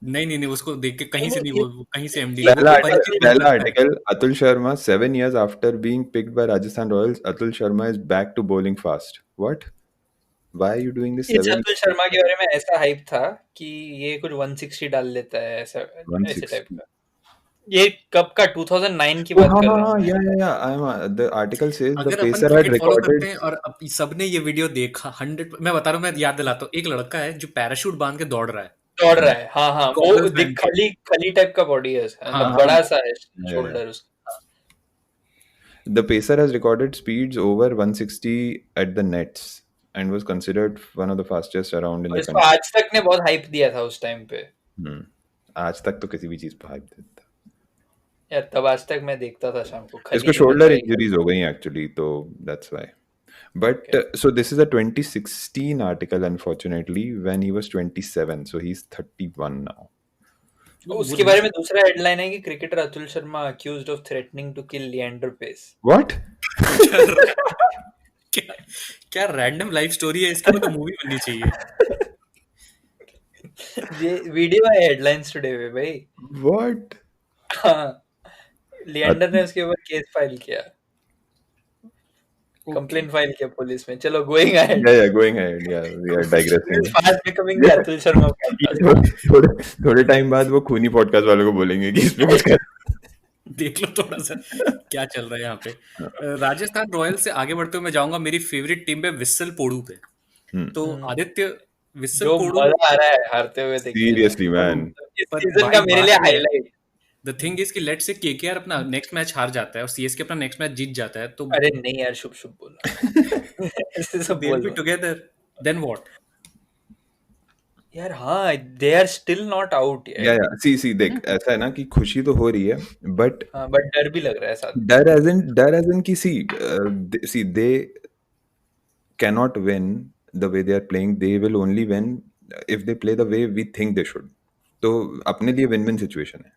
नहीं नहीं नहीं, उसको देख के कहीं से नहीं, नहीं, वो कहीं से एमडी नहीं, वो कोई परिचित बंदा पहला लगता है। Article, Atul Sharma 7 years after being picked by Rajasthan Royals, Atul Sharma is back to bowling fast. What? Why are you doing this इस 7 अतुल शर्मा के बारे में ऐसा हाइप था कि ये कुछ 160 डाल लेता है, ऐसा ऐसे टाइप 160? का। ये कब का? 2009 की Oh, बात हाँ कर हाँ रहा हूँ हाँ, मैं। yeah. The article says the अगर अपन pacer had क्रिकेट फॉलो करते recorded. हैं और सबने ये वीडियो देखा 100, मैं बता रहा हूँ, मैं याद दिलाता हूँ, एक लड़का है जो पैराशूट बांध के दौड़ रहा है, दौड़ रहा है, हाँ हाँ, वो गॉगल्स पहन के। खली खली टाइप का बॉडी है उसका, हाँ मतलब हाँ, बड़ा सा है Yeah. शोल्डर उसका। The pacer has recorded speeds over 160 at the nets and was considered one of the fastest around in और the इसको country. आज तक ने बहुत हाइप दिया था उस टाइम पे। आज तक तो किसी भी चीज पर hype देता। यार तब आज तक मैं देखता था शाम को, इसको खली shoulder injuries हो गई actually, तो that's why. But Okay. so this is a 2016 article, unfortunately, when he was 27. So he's 31 now. उसके बारे में दूसरा हेडलाइन है कि cricketer Atul Sharma accused of threatening to kill Leander Paes. What? क्या क्या रैंडम लाइफ स्टोरी है इसकी, मतलब मूवी बननी चाहिए। ये वीडियो है हेडलाइंस टुडे पे भाई। What? हाँ, लिएंडर ने उसके ऊपर केस फाइल किया, कंप्लेंट फाइल किया पुलिस में। चलो going ahead, Yeah, going ahead. Yeah, we are digressing. Fast becoming the Atul Sharma podcast। थोड़े टाइम बाद वो खूनी पॉडकास्ट वालों को बोलेंगे कि इसमें कुछ कर। देख लो थोड़ा सा क्या चल रहा है यहाँ पे। राजस्थान रॉयल से आगे बढ़ते हुए मैं जाऊंगा मेरी फेवरेट टीम पे, विस्सल पोड़ू पे। तो आदित्य, विस्सल जो पोड़ू, मजा आ रहा है हारते हुए देखने में। Seriously, man. इस पर सीजन भाई का मेरे लिए बात ये है, हाईलाइट। द थिंग इज कि लेट्स से केकेआर अपना नेक्स्ट मैच हार जाता है और सीएसके अपना नेक्स्ट मैच जीत जाता है, तो अरे नहीं यार, शुभ शुभ बोलो। ऐसे सब दे विल बी बोलो टुगेदर, देन व्हाट? यार। हाँ, they are still not out Yeah, यार। yeah. See, देख, ऐसा है ना कि खुशी तो हो रही है, but हाँ, बट डर भी लग रहा है साथ। डर as in कि see, they cannot win the way they are playing. They will only win if they play the way we think they should. तो अपने लिए win-win situation है.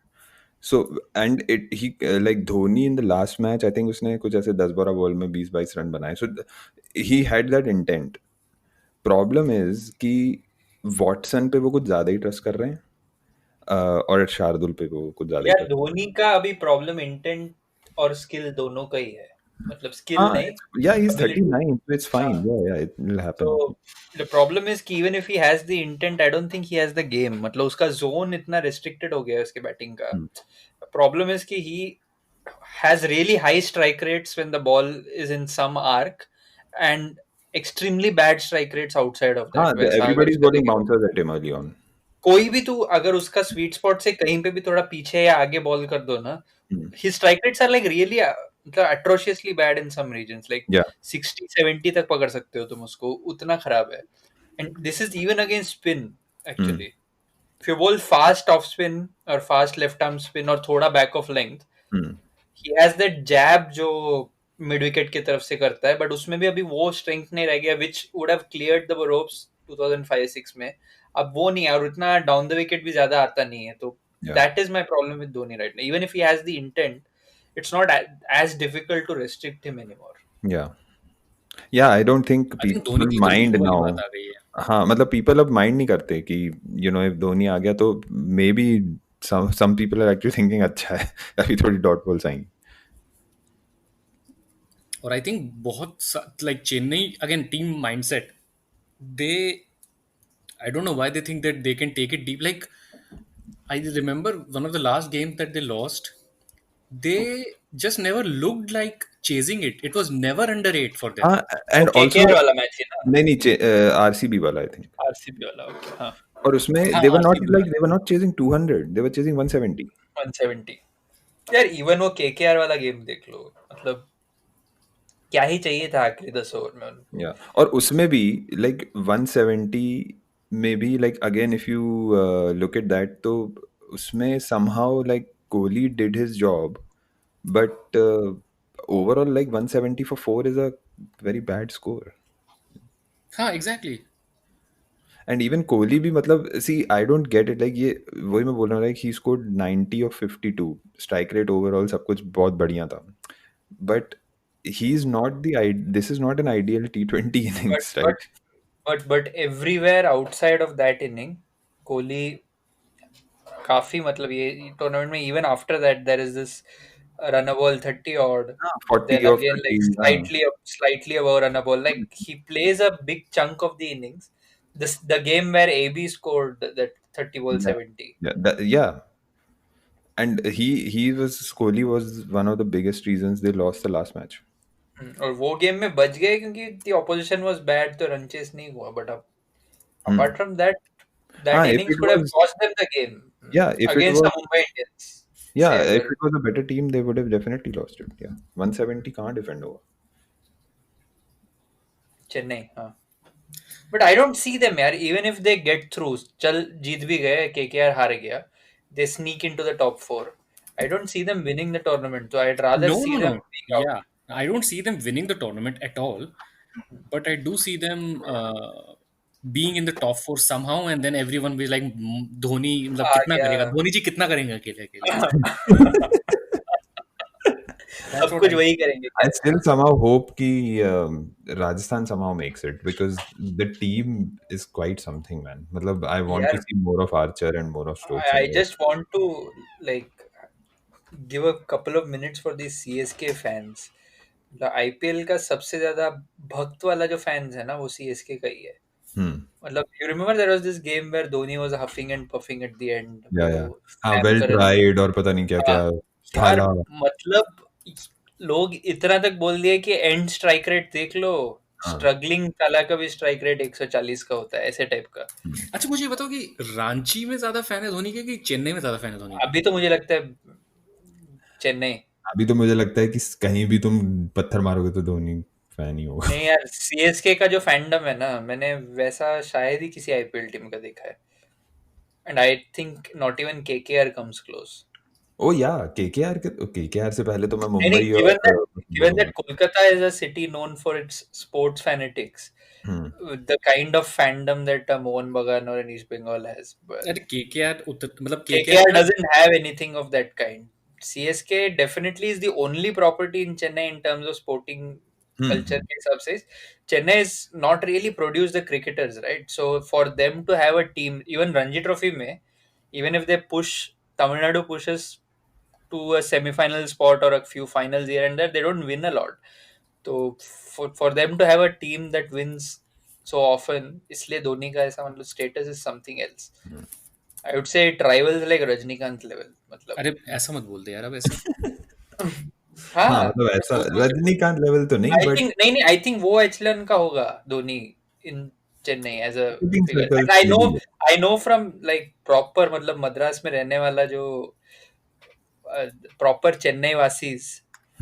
So and he like Dhoni in the last match, I think उसने कुछ ऐसे 10-12 बॉल में 20-22 रन बनाए. So he had that intent. Problem is कि वॉटसन पे वो कुछ ज्यादा ही ट्रस्ट कर रहे हैं, और शार्दुल पे वो कुछ ज्यादा ही यार trust- धोनी का अभी प्रॉब्लम इंटेंट और स्किल दोनों का ही है, मतलब स्किल हाँ, नहीं। yeah, he's ability. 39, so it's fine. Yeah, it will happen. So the problem is कि even if he has the intent, I don't think he has the game. मतलब उसका जोन इतना restricted हो गया है उसके बैटिंग का। Problem is कि he has really high strike rates when the ball is in some arc and extremely bad strike rates outside of that. हाँ, वैसा अगर everybody's उसका bowling देखें। bouncers at him early on. कोई भी तू अगर उसका स्वीट स्पॉट से कहीं पे भी थोड़ा पीछे या आगे बॉल कर दो ना, his strike rates are like really मतलब atrociously bad in some regions, like Yeah. 60-70 तक पकड़ सकते हो तुम उसको, उतना खराब है. And this is even against spin actually. If you bowl fast off spin or fast left arm spin और थोड़ा back of length, he has that jab जो mid wicket की तरफ से करता है, but उसमें भी अभी वो strength नहीं रह गया which would have cleared the ropes 2005-6 में. अब वो नहीं है और इतना down the wicket भी ज्यादा आता नहीं है, तो that is my problem with Dhoni right now. Even if he has the intent, it's not as difficult to restrict him anymore. Yeah, I don't think I think people Dhoni की तो mind वो वाली now. बात आ गई है. हाँ, मतलब people अब mind नहीं करते कि if धोनी आ गया तो maybe some people are actually thinking अच्छा है अभी थोड़ी dot balls आएंगी. और आई थिंक बहुत like Chennai again team mindset, they I don't know why they think that they can take it deep. Like I remember one of the last game that they lost, they just never looked like chasing it. It was never under 8 for them. And वो also KKR वाला मैच है ना, नहीं RCB वाला I think. RCB वाला, okay, हाँ. और उसमें हाँ, they were not RCB like they were not chasing 200, they were chasing 170. 170. यार इवन वो KKR वाला गेम देख लो, मतलब क्या ही चाहिए था आखिरी 10 ओवर में उनको. Yeah, और उसमें भी like 170 में भी like again if you look at that तो उसमें somehow like Kohli did his job, but overall like 170 for 4 is a very bad score. हाँ exactly. And even Kohli भी मतलब see I don't get it like ये वही मैं बोल रहा हूँ like he scored 90 of 52 strike rate overall सब कुछ बहुत बढ़िया था, but he's not this is not an ideal T20 innings, right? But everywhere outside of that inning, Kohli काफी मतलब ये टूर्नामेंट में even after that there is this run a ball 30 odd, 40 then of again like 30, slightly above run a ball, like he plays a big chunk of the innings. The game where AB scored that 30 ball 70. yeah, and Kohli was one of the biggest reasons they lost the last match. और वो गेम में बच गए क्योंकि the opposition was bad, तो run chase नहीं हुआ, but apart from that if innings it could have was- cost them the game. Yeah, if it against was- the Mumbai Indians. Yeah, Say if अगर- it was a better team they would have definitely lost it. Yeah, 170 can't defend over. Chennai, हाँ. But I don't see them यार, even if they get through, चल जीत भी गए, KKR हार गया, they sneak into the top 4. I don't see them winning the tournament, so I'd rather see them being out. Yeah, I don't see them winning the tournament at all, but I do see them being in the top 4 somehow, and then everyone will like Dhoni मतलब कितना yeah. करेगा, धोनी जी कितना करेंगे अकेले अकेले. सब कुछ वही करेंगे. I still somehow hope कि Rajasthan somehow makes it because the team is quite something, man. मतलब I want to Yeah. see more of Archer and more of Stokes. I just want to like give a couple of minutes for these CSK fans. IPL का सबसे ज्यादा भक्त वाला जो फैंस है ना, वो CSK का ही है. मतलब you remember there was this game where Dhoni was huffing and puffing at the end. Yeah. Slam well कर- tried और पता नहीं क्या क्या यार, थाला. मतलब लोग इतना तक बोल दिए कि एंड स्ट्राइक रेट देख लो, स्ट्रगलिंग थाला का भी स्ट्राइक रेट 140 का होता है, ऐसे टाइप का. अच्छा मुझे बताओ कि रांची में ज्यादा फैन है धोनी के कि चेन्नई में ज्यादा फैन है धोनी के? अभी तो मुझे लगता है चेन्नई. अभी तो मुझे लगता है कि कहीं भी तुम पत्थर मारोगे तो धोनी फैन ही होगा. नहीं यार, सीएसके का जो फैंडम है ना, मैंने वैसा शायद ही किसी आईपीएल टीम का देखा है. And I think not even KKR comes close. Oh yeah KKR से पहले तो मैं नहीं, Mumbai given that Kolkata is a city known for its sports fanatics, the kind of fandom that Mohan Bagan or an East Bengal has, but अरे केकेआर मतलब KKR doesn't have anything of that kind. CSK definitely is the only property in Chennai in terms of sporting culture के हिसाब से. Chennai is not really produced the cricketers, right? So for them to have a team, even Ranji Trophy में, even if they push, Tamil Nadu pushes to a semi-final spot or a few finals here and there, they don't win a lot. So for them to have a team that wins so often, इसलिए धोनी का ऐसा मतलब status is something else. I would say it rivals like Rajinikanth level. मतलब अरे ऐसा मत बोल दे यार अब ऐसा. हाँ, मतलब ऐसा रजनीकांत लेवल तो नहीं I बट think नहीं I think वो एचलन का होगा Dhoni in Chennai as a Shooting figure. circles and really है. I know from like proper मतलब मद्रास में रहने वाला जो प्रॉपर चेन्नई वासीज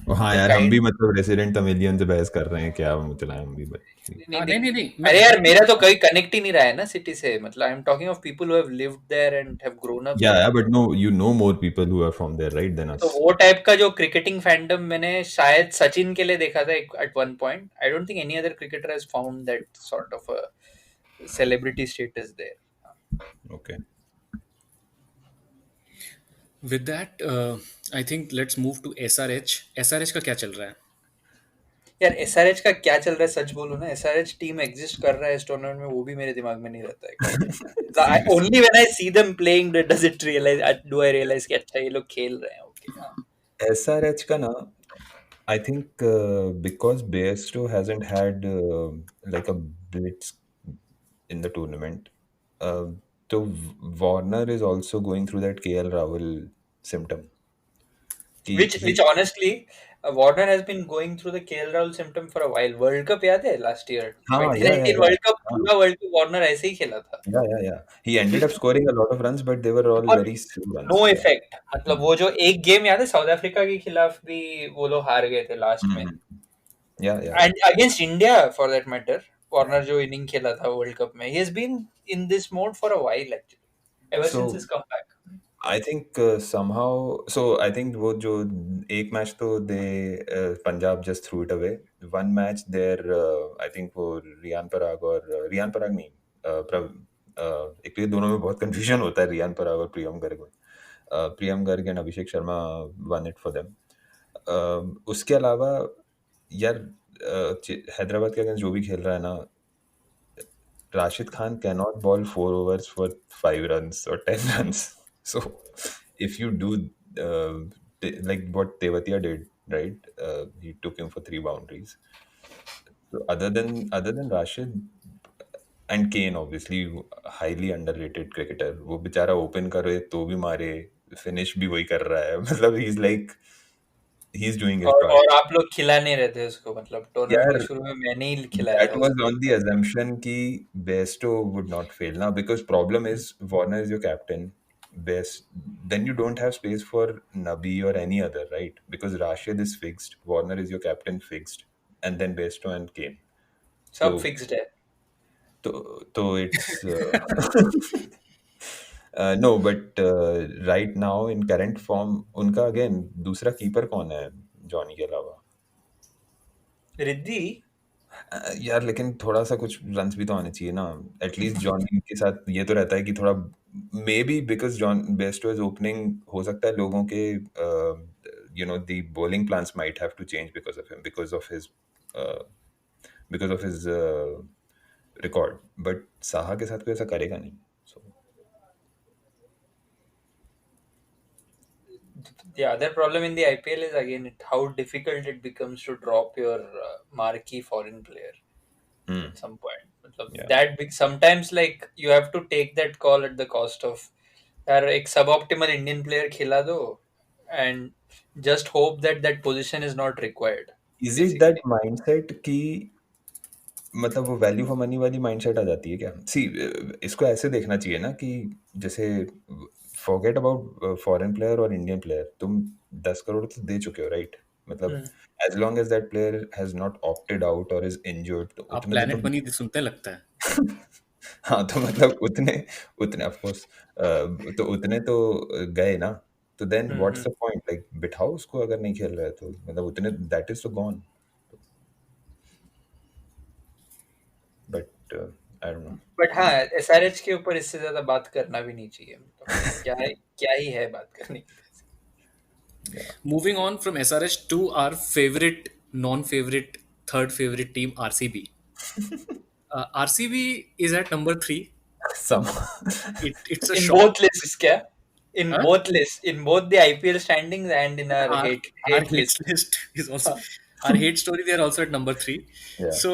हाँ द यार, हम काइंड. भी मतलब रेसिडेंट तमिलियन से बहस कर रहे हैं क्या, मतलब हम भी नहीं नहीं नहीं नहीं, मैं अरे बता यार रहा मेरा तो हूँ. कहीं कनेक्ट ही नहीं रहा है ना सिटी से. मतलब I am talking of people who have lived there and have grown up there. yeah, but no, you know more people who are from there, right, than तो us. वो टाइप का जो क्रिकेटिंग फैंडम मैंने शायद सचिन के लिए देखा था at one point. I don't think any other cricketer has found that sort of a celebrity status there. Okay. With that, I think let's move to SRH. SRH का क्या चल रहा है? यार एसआरएच का क्या चल रहा है सच बोलूं ना, एसआरएच टीम एग्जिस्ट कर रहा है इस टूर्नामेंट में वो भी मेरे दिमाग में नहीं रहता है कभी. Seriously. Only when I see them playing does it realize do I realize कि अच्छा ये लोग खेल रहे हैं. ओके. SRH का ना, I think because Bairstow hasn't had like a blitz in the tournament, uh, so Warner is also going through that KL Rahul symptom. कि Which he, honestly, Warner has been going through the KL Rahul symptom for a while. World Cup याद है last year हाँ, 2019 yeah. World Cup, हाँ, पूरा World Cup Warner ऐसे ही खेला था. yeah. He ended up scoring a lot of runs, but they were all और very slow runs. No Yeah. Effect. मतलब वो जो एक गेम याद है साउथ अफ्रीका के खिलाफ भी वो लोग हार गए थे लास्ट में. Yeah. And against India for that matter Warner जो इनिंग खेला था वर्ल्ड कप में, he has been in this mode for a while actually ever since his comeback. I think somehow, so I think वो जो एक मैच तो Punjab just threw it away. One match there, I think वो रियान पराग नहीं, एक तो ये दोनों में बहुत confusion होता है, रियान पराग और Priyam Garg. Priyam Garg and Abhishek Sharma won it for them. उसके अलावा यार हैदराबाद के अगेंस्ट जो भी खेल रहा है ना, Rashid Khan cannot bowl 4 overs for 5 runs or 10 runs. So if you do like what Tewatia did, right? He took him for 3 boundaries. So other than Rashid and Kane, obviously highly underrated cricketer. वो बेचारा ओपन करे तो भी मारे, फिनिश भी वही कर रहा है. मतलब he's doing his part. और आप लोग खिला नहीं रहे थे उसको. मतलब टूर्नामेंट यार के शुरू में मैंने ही खिलाया that था was उसको. on the assumption कि Bairstow would not fail now, because problem is Warner is your captain. Then you don't have space for Nabi or any other, right? Because Rashid is fixed, Warner is your captain fixed, and then Bairstow and Kane. सब So फिक्स्ड है. तो it's no, but right now in current form उनका again दूसरा कीपर कौन है जॉनी के अलावा? रिद्धि. यार लेकिन थोड़ा सा कुछ रन्स भी तो आने चाहिए ना. एटलीस्ट जॉन के साथ ये तो रहता है कि थोड़ा maybe because Jonny Bairstow is opening, हो सकता है लोगों के the bowling plans might have to change because of him, because of his record. But Saha के साथ कोई ऐसा करेगा नहीं. सो The other problem in the IPL is again how difficult it becomes to drop your marquee foreign player at some point. मतलब Yeah. that big sometimes like you have to take that call at the cost of यार एक suboptimal Indian player खिला दो and just hope that that position is not required. Is it that mindset कि मतलब वो वैल्यू फॉर मनी वाली माइंडसेट आ जाती है क्या? सी इसको ऐसे देखना चाहिए ना कि जैसे फॉरगेट अबाउट फॉरेन प्लेयर और इंडियन प्लेयर, तुम 10 करोड़ तो दे चुके हो, राइट? मतलब as long as that player has not opted out और इज इंजर्ड, तो आप उतने तो प्लैनेट तुम बनी सुनते लगता है. हाँ, तो मतलब उतने ऑफ कोर्स तो उतने तो गए ना. तो then what's the point? Like बिठाओ उसको अगर नहीं खेल रहा है तो, मतलब उतने दैट इज तो gone. But I don't know. But हाँ एसआरएच के ऊपर इससे ज्यादा बात करना भी नहीं चाहिए. मतलब क्या ही है बात करने की. Moving on from SRH to our favorite, non-favorite, third favorite team, RCB. RCB is at number 3. Some It's a In shock. both lists क्या? In Huh? both lists, in both the IPL standings and in our Our hate list. list is also our hate story. They are also at number 3. Yeah. So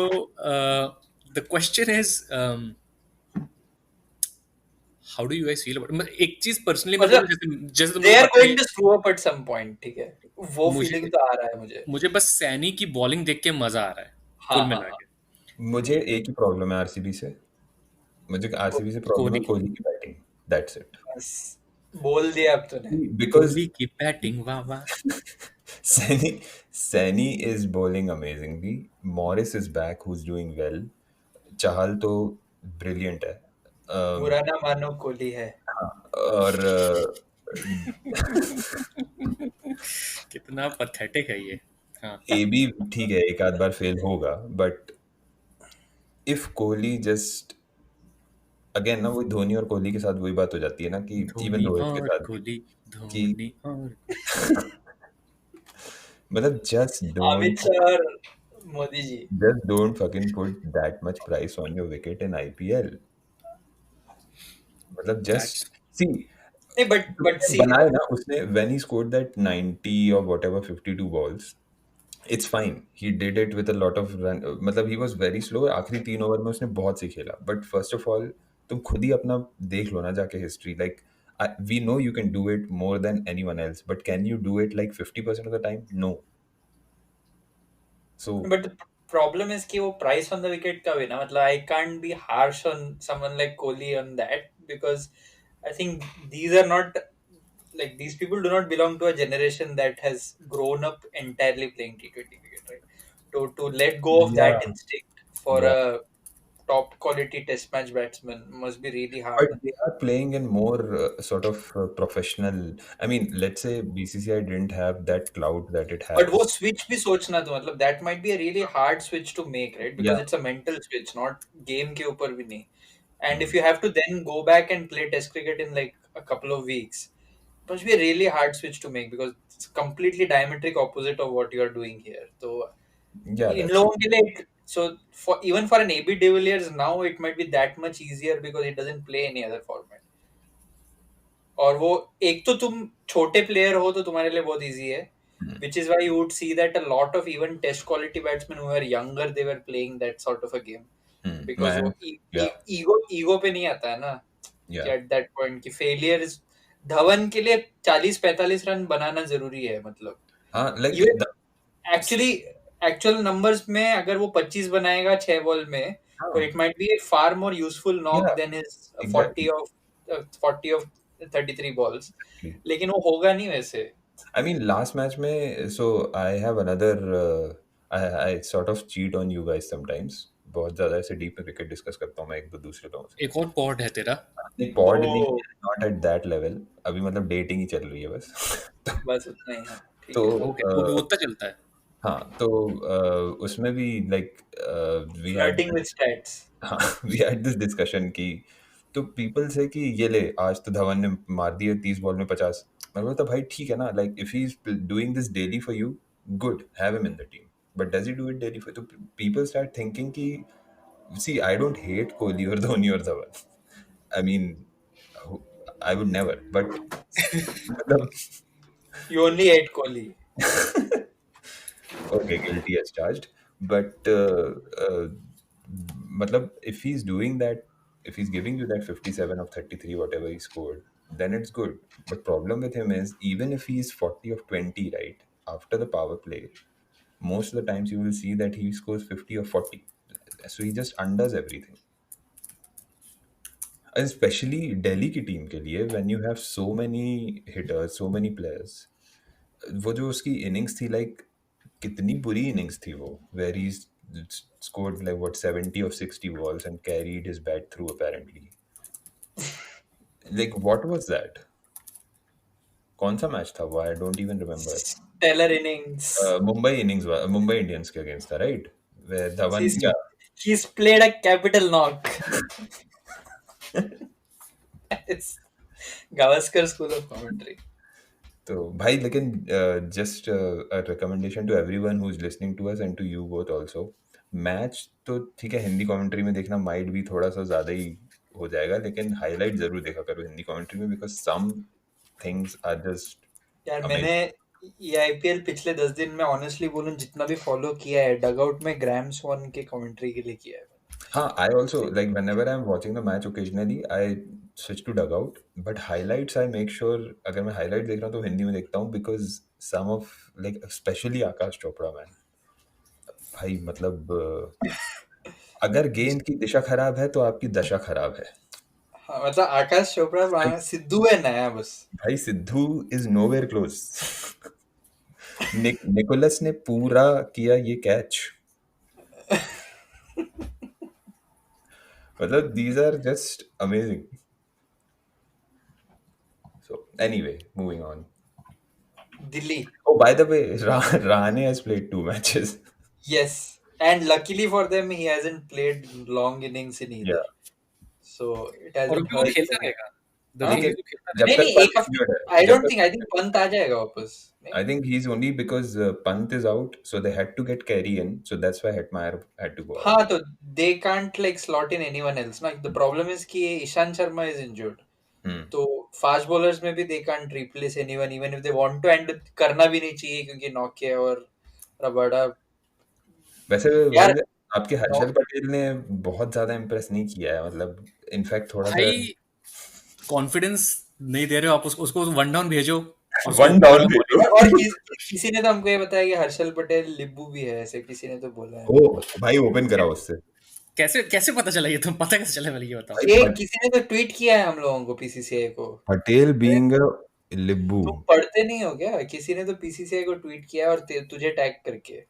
the question is, how do you guys feel about it? एक चीज पर्सनली मैं मतलब बोलूं, जैसे तुम they लोग are बात going करी, to screw up at some point. ठीक है, वो मुझे- फीलिंग तो आ रहा है मुझे. मुझे बस सैनी की बॉलिंग देख के मजा आ रहा है हाँ, कुल हाँ, मिला के. मुझे एक ही प्रॉब्लम है आरसीबी से मुझे आरसीबी से प्रॉब्लम है कोहली कोहली की बैटिंग, दैट्स इट। बस बोल दिया अब तूने। बिकॉज कोहली की बैटिंग वाह वाह। Saini Saini is bowling amazingly, Morris is back who's doing well, चाहल तो ब्रिलियंट है। बुरा ना मानो कोहली है। और कितना पथेटिक है ये। हाँ ए बी ठीक है, एक आध बार फेल होगा, but if Kohli just again ना, वही धोनी और कोहली के साथ वही बात हो जाती है ना, कि इवन धोनी रोहित के और साथ भी, कोहली, कि धोनी और मतलब अमित शाह और Modi ji. just don't fucking put that much price on your wicket in IPL। मतलब just दैट्स see, नहीं बट सी बनाए ना उसने, when he scored that 90 or whatever 52 balls, it's fine, he did it with a lot of run, मतलब he was very slow, आखिरी 3 ओवर में उसने बहुत सही खेला, but first of all तुम खुद ही अपना देख लो ना जाके history, like we know you can do it more than anyone else, but can you do it like 50% of the time? No। So but problem is कि वो प्राइस ऑन द विकेट का भी ना, मतलब I can't be harsh on someone like Kohli on that, because I think these are not like these people do not belong to a generation that has grown up entirely playing T20 cricket, right? To let go of yeah, that instinct for yeah, a top quality test match batsman must be really but hard. they are playing in more sort of professional. I mean, let's say BCCI didn't have that clout that it But वो has. switch भी सोचना तो मतलब that might be a really hard switch to make, right? Yeah. Because it's a mental switch, not game के ऊपर भी नहीं. And if Hmm. you have to then go back and play test cricket in like a couple of weeks, it must be a really hard switch to make because it's completely diametric opposite of what you are doing here. So Yeah, in that's लोगों true. के लिए so for even for an AB de Villiers now it might be that much easier because he doesn't play any other format. और वो एक तो तुम छोटे प्लेयर हो तो तुम्हारे लिए बहुत इजी है, which is why you would see that a lot of even test quality batsmen who were younger they were playing that sort of a game because वो Man, yeah, ईगो पे नहीं आता है ना कि yeah. at that point कि failure is धवन के लिए 40-45 रन बनाना जरूरी है, मतलब Like even actually actual numbers में अगर वो 25 बनाएगा 6 बॉल में तो हाँ, it might be a far more useful knock yeah, then his 40 exactly. Of 40 of 33 balls, Exactly. लेकिन वो होगा नहीं वैसे. I mean, last match में, so I have another, I sort of cheat on you guys sometimes. बहुत ज़्यादा ऐसे डीप में क्रिकेट डिस्कस करता हूँ मैं एक दो दूसरे लोगों से। एक और पॉड है तेरा। नहीं, पॉड नहीं, oh not at that level, अभी मतलब डेटिंग ही चल रही है बस। बस उतना ही. हाँ ठीक तो है. ओके, वो उतना चलता है। हाँ, तो उसमें भी like we had flirting with stats. हाँ वी हैड दिस डिस्कशन की, तो पीपल से कि ये ले आज तो धवन ने मार दिए 30 बॉल में 50। मैं बोलता भाई ठीक है ना, like if he is doing this daily for you, good, have him in the team, but does he do it daily for, तो पीपल स्टार्ट थिंकिंग कि सी आई डोंट हेट कोहली और धोनी और Dhawan, I mean I would never, but मतलब You only hate Kohli. okay, guilty as charged, but matlab, if he's doing that, if he's giving you that 57 of 33 whatever he scored, then it's good. But problem with him is, even if he's 40 of 20, right, after the power play, most of the times you will see that he scores 50 or 40, so he just undoes everything. Especially Delhi की टीम के लिए, when you have so many hitters, so many players, वो जो उसकी इनिंग्स थी, लाइक कितनी बुरी इनिंग्स थी वो, where he scored like what 70 of 60 balls and carried his bat through apparently. Like what was that? कौन सा मैच था वो? I don't even remember. Stellar innings. Mumbai innings, Mumbai Indians के अगेंस्ट था, राइट? Where धवन He's, क्या he's played a capital knock. It's Gavaskar School of Commentary. तो भाई, लेकिन just a recommendation to everyone who is listening to us and to you both also, match तो ठीक है हिंदी कमेंट्री में देखना माइट भी थोड़ा सा ज़्यादा ही हो जाएगा, लेकिन हाईलाइट ज़रूर देखा करो हिंदी कमेंट्री में, because some things are just यार अमेजिंग। मैंने ये आईपीएल पिछले 10 दिन में ऑनेस्टली बोलूं जितना भी फॉलो किया है, डगआउट में ग्राहम स्वॉन के कमेंट्री के लिए किया है. हाँ, I also like whenever I'm watching the match occasionally I switch to dugout, but highlights I make sure, अगर मैं highlight देख रहा हूँ तो हिंदी में देखता हूँ, because some of like especially Akash Chopra, man, भाई मतलब अगर गेंद की दिशा खराब है तो आपकी दशा खराब है। हाँ, मतलब आकाश चोपड़ा वहाँ सिद्धू है नया बस। भाई Sidhu is nowhere close. Nicholas ने पूरा किया ये कैच। मतलब these are just amazing. So anyway, moving on. Delhi, Oh, by the way, Rahane has played 2 matches. yes, and luckily for them he hasn't played long innings in either, Yeah. so it और hasn't अभी वो hurt खेलता them. रहेगा। The हाँ? thing is, वो खेलता जब नहीं तक नहीं, पंत एक हफ्ते injured है, आई जब डोंट तक थिंक, आई थिंक पंत आ जाएगा वापस। I think he's only because Pant is out, so they had to get Carey in, so that's why Hetmeyer had to go out. हाँ, तो they can't like slot in anyone else ना। The problem is कि Ishan Sharma is injured, Hmm. तो फास्ट बॉलर्स में भी they can't replace anyone even if they want to, and करना भी नहीं चाहिए क्योंकि नौके और रबाडा वैसे यार। वैसे आपके हर्षल पटेल ने बहुत ज्यादा इम्प्रेस नहीं किया है, मतलब इनफैक्ट थोड़ा सा भाई कॉन्फिडेंस नहीं दे रहे हो आप उसको वन डाउन भेजो और वन डाउन भेजो। और किसी ने तो हमको ये बताया कि हर्षल पटेल लिब्बू भी है, ऐसे किसी ने तो बोला है। ओ भाई ओपन कराओ उससे। कैसे कैसे पता चला ये? तुम पता कैसे चला वाली ये बताओ। ये किसी ने तो ट्वीट किया है हम लोगों को, पीसीसीआई को। Patel being a libbu. तुम पढ़ते नहीं हो क्या? किसी ने तो पीसीसीआई को ट्वीट किया है और तुझे टैग करके।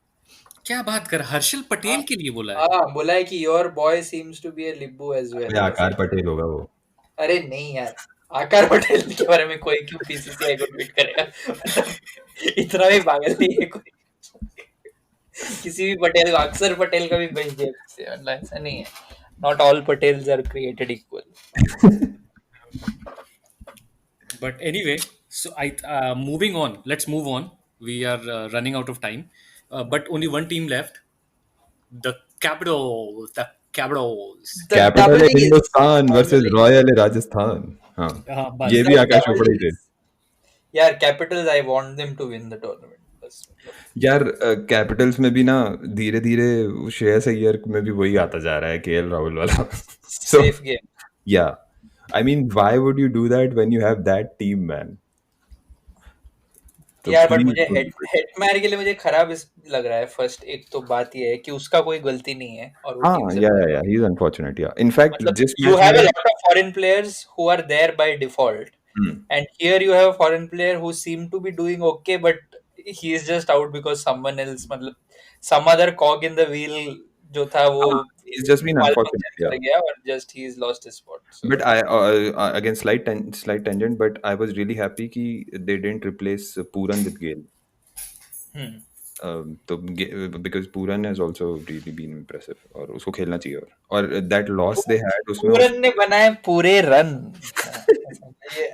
क्या बात कर, हर्षल पटेल के लिए बोला है? हाँ, बोला है कि your boy seems to be a libbu as well. Axar Patel होगा वो। अरे नहीं यार, आकार पटेल के बारे में कोई क्यों पीसीसीआई को ट्वीट करेगा? मतलब इतना भी पागल नहीं है कोई। किसी भी पटेल को, अक्षर पटेल का भी भेज दिया, मतलब ऐसा नहीं है। Not all Patels are created equal. But anyway, so moving on. Let's move on. We are running out of time, but only one team left. The Capitals. The Capitals. Capital Hindustan versus Royal Rajasthan. हाँ, बस। ये भी आकाश चोपड़ा ही थे। यार Capitals, I want them to win the tournament बस। यार कैपिटल्स में भी ना धीरे धीरे श्रेयस अय्यर में भी वही आता जा रहा है, केएल राहुल वाला। Safe game. Yeah, I mean, why would you do that when you have that team, man? तो यार बट please मुझे don't do it. हेटमैर के लिए मुझे खराब लग रहा है। फर्स्ट एक तो बात ये है कि उसका कोई गलती नहीं है और वो टीम हाँ, से yeah, he's unfortunate, yeah. In fact, मतलब जिस you मैच have a में lot of foreign players who are there by default, and here you have a foreign player who seem to be doing okay, but he is just out because someone else, मतलब some other cog in the wheel जो था वो he's just been unfortunate, चला yeah. गया और just he's lost his spot. So, But I again slight tangent, but I was really happy कि they didn't replace Pooran with Gale. तो because Pooran has also really been impressive और उसको खेलना चाहिए। और that loss they had उसमें पूरन ने बनाए पूरे रन।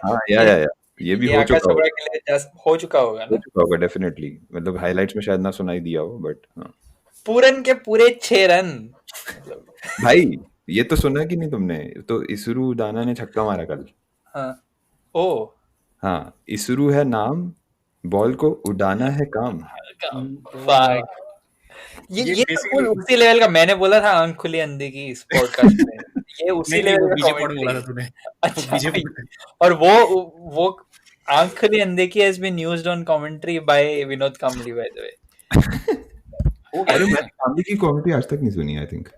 हाँ, yeah, ये भी हो आकाश चुका चोपड़ा होगा, के लिए हो चुका होगा ना। डेफिनेटली। मतलब हाइलाइट्स में शायद ना सुनाई दिया हो, बट हाँ पूरन के पूरे 6 रन। भाई ये तो सुना कि नहीं तुमने? तो इसरू दाना ने छक्का मारा कल। हाँ, ओ हाँ, इसरू है नाम, बॉल को उड़ाना है काम। fuck। ये तो फुल उसी लेवल का। मैंने बोला था आंख खुली अंधे की इस पॉडकास्ट में। ये उसी लेवल का पॉड बोला था तूने। अच्छा भाई। और वो आंख खुली अंधे की has been used on commentary by Vinod calmly by the way। अरे मैं कामली की कॉमेडी आज तक नहीं सुनी, आई थिंक।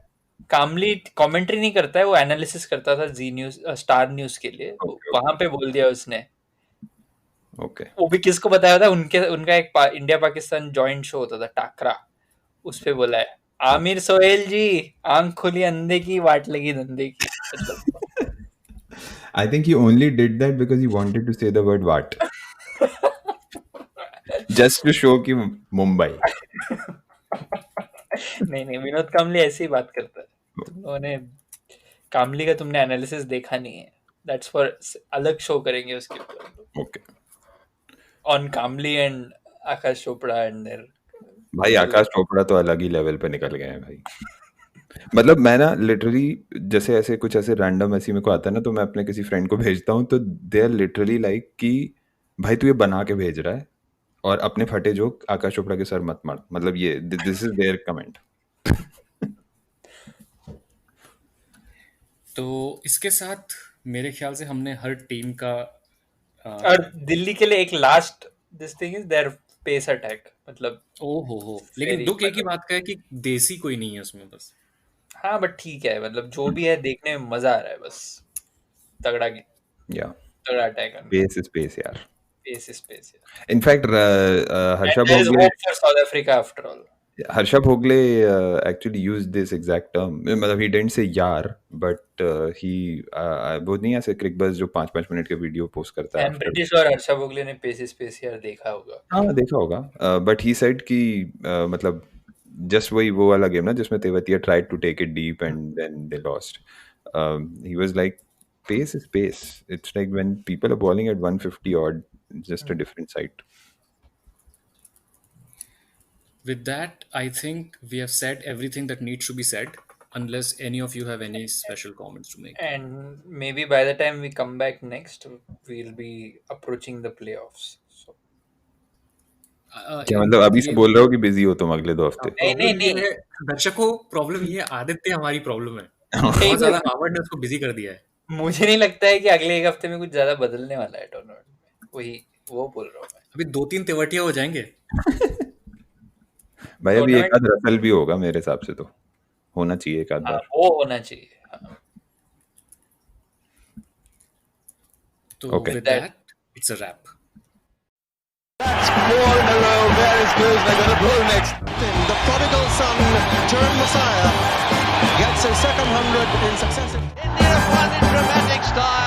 कामली कमेंट्री नहीं करता है, वो एनालिसिस करता था जी न्यूज, स्टार न्यूज के लिए। वहां पे बोल दिया उसने। ओके। वो भी किसको बताया था? उनका एक इंडिया पाकिस्तान जॉइंट शो होता था टाकरा, उस पे बोला है आमिर सोहेल जी आंख खुली अंधे की वाट लगी धंधे की। I think he only did that because he wanted to say the word "what," just to show कि मुंबई। नहीं, विनोद कामली ऐसे ही बात करता है। तुम लोगों ने कामली का तुमने एनालिसिस देखा नहीं है। दैट्स फॉर अलग शो करेंगे उसके ऊपर। ओके। ऑन कामली and Aakash Chopra and there. भाई आकाश चोपड़ा तो अलग ही लेवल पे निकल गए हैं भाई। मतलब मैं ना लिटरली जैसे ऐसे कुछ ऐसे रैंडम ऐसी मेरे को आता है ना, तो मैं अपने किसी फ्रेंड को भेजता हूँ, तो दे आर लिटरली लाइक कि भाई तू ये बना के भेज रहा है और अपने फटे जोक आकाश चोपड़ा के सर मत मार। मतलब ये दिस इज देयर कमेंट। तो इसके साथ मेरे ख्याल से हमने हर टीम का और दिल्ली के लिए एक last this thing is their pace attack. मतलब ओ हो लेकिन दुख एक ही बात का है कि देसी कोई नहीं है उसमें बस। हाँ बट ठीक है, मतलब जो भी है देखने में मजा आ रहा है बस. तगड़ा Yeah, अटैक करना. pace is pace, यार. Pace is pace. In fact, And Harsha there is Bhogle, hope for South Africa after all. Harsha Bhogle actually used this exact term. मतलब he didn't say यार, but he वो नहीं ऐसे क्रिकबज़ जो 5-5 मिनट के वीडियो पोस्ट करता है I'm after. pretty sure Harsha Bhogle ने पेस यार देखा होगा. हाँ देखा होगा. But he said कि मतलब just वही वो वाला गेम ना जिसमें Tewatia tried to take it deep and then they lost. He was like, pace is pace. It's like when people are bowling at 150 odd, it's just a different sight. With that, I think we have said everything that needs to be said, unless any of you have any special comments to make. And maybe by the time we come back next, we'll be approaching the playoffs. So क्या मतलब अभी से बोल रहे हो कि बिजी हो तुम अगले 2 हफ्ते? नहीं. दर्शकों, प्रॉब्लम ये आदित्य हमारी प्रॉब्लम है. बहुत ज्यादा हार्वर्ड ने उसको बिजी कर दिया है. मुझे नहीं लगता है कि अगले एक हफ्ते में कुछ ज्यादा बदलने वाला है टूर्नामेंट में. वो बोल रहा हूँ मैं. अभी 2-3 तेवटिया हो जाएंगे. भाई अभी एक आध रसल भी होगा मेरे हिसाब से, तो होना चाहिए एक आध बार. वो होना चाहिए. So Okay. with that, it's a wrap. That's 4 in a row. There is Blues. They're going to blow next. The prodigal son turned Messiah gets his second 100 in successive. India have won in dramatic style.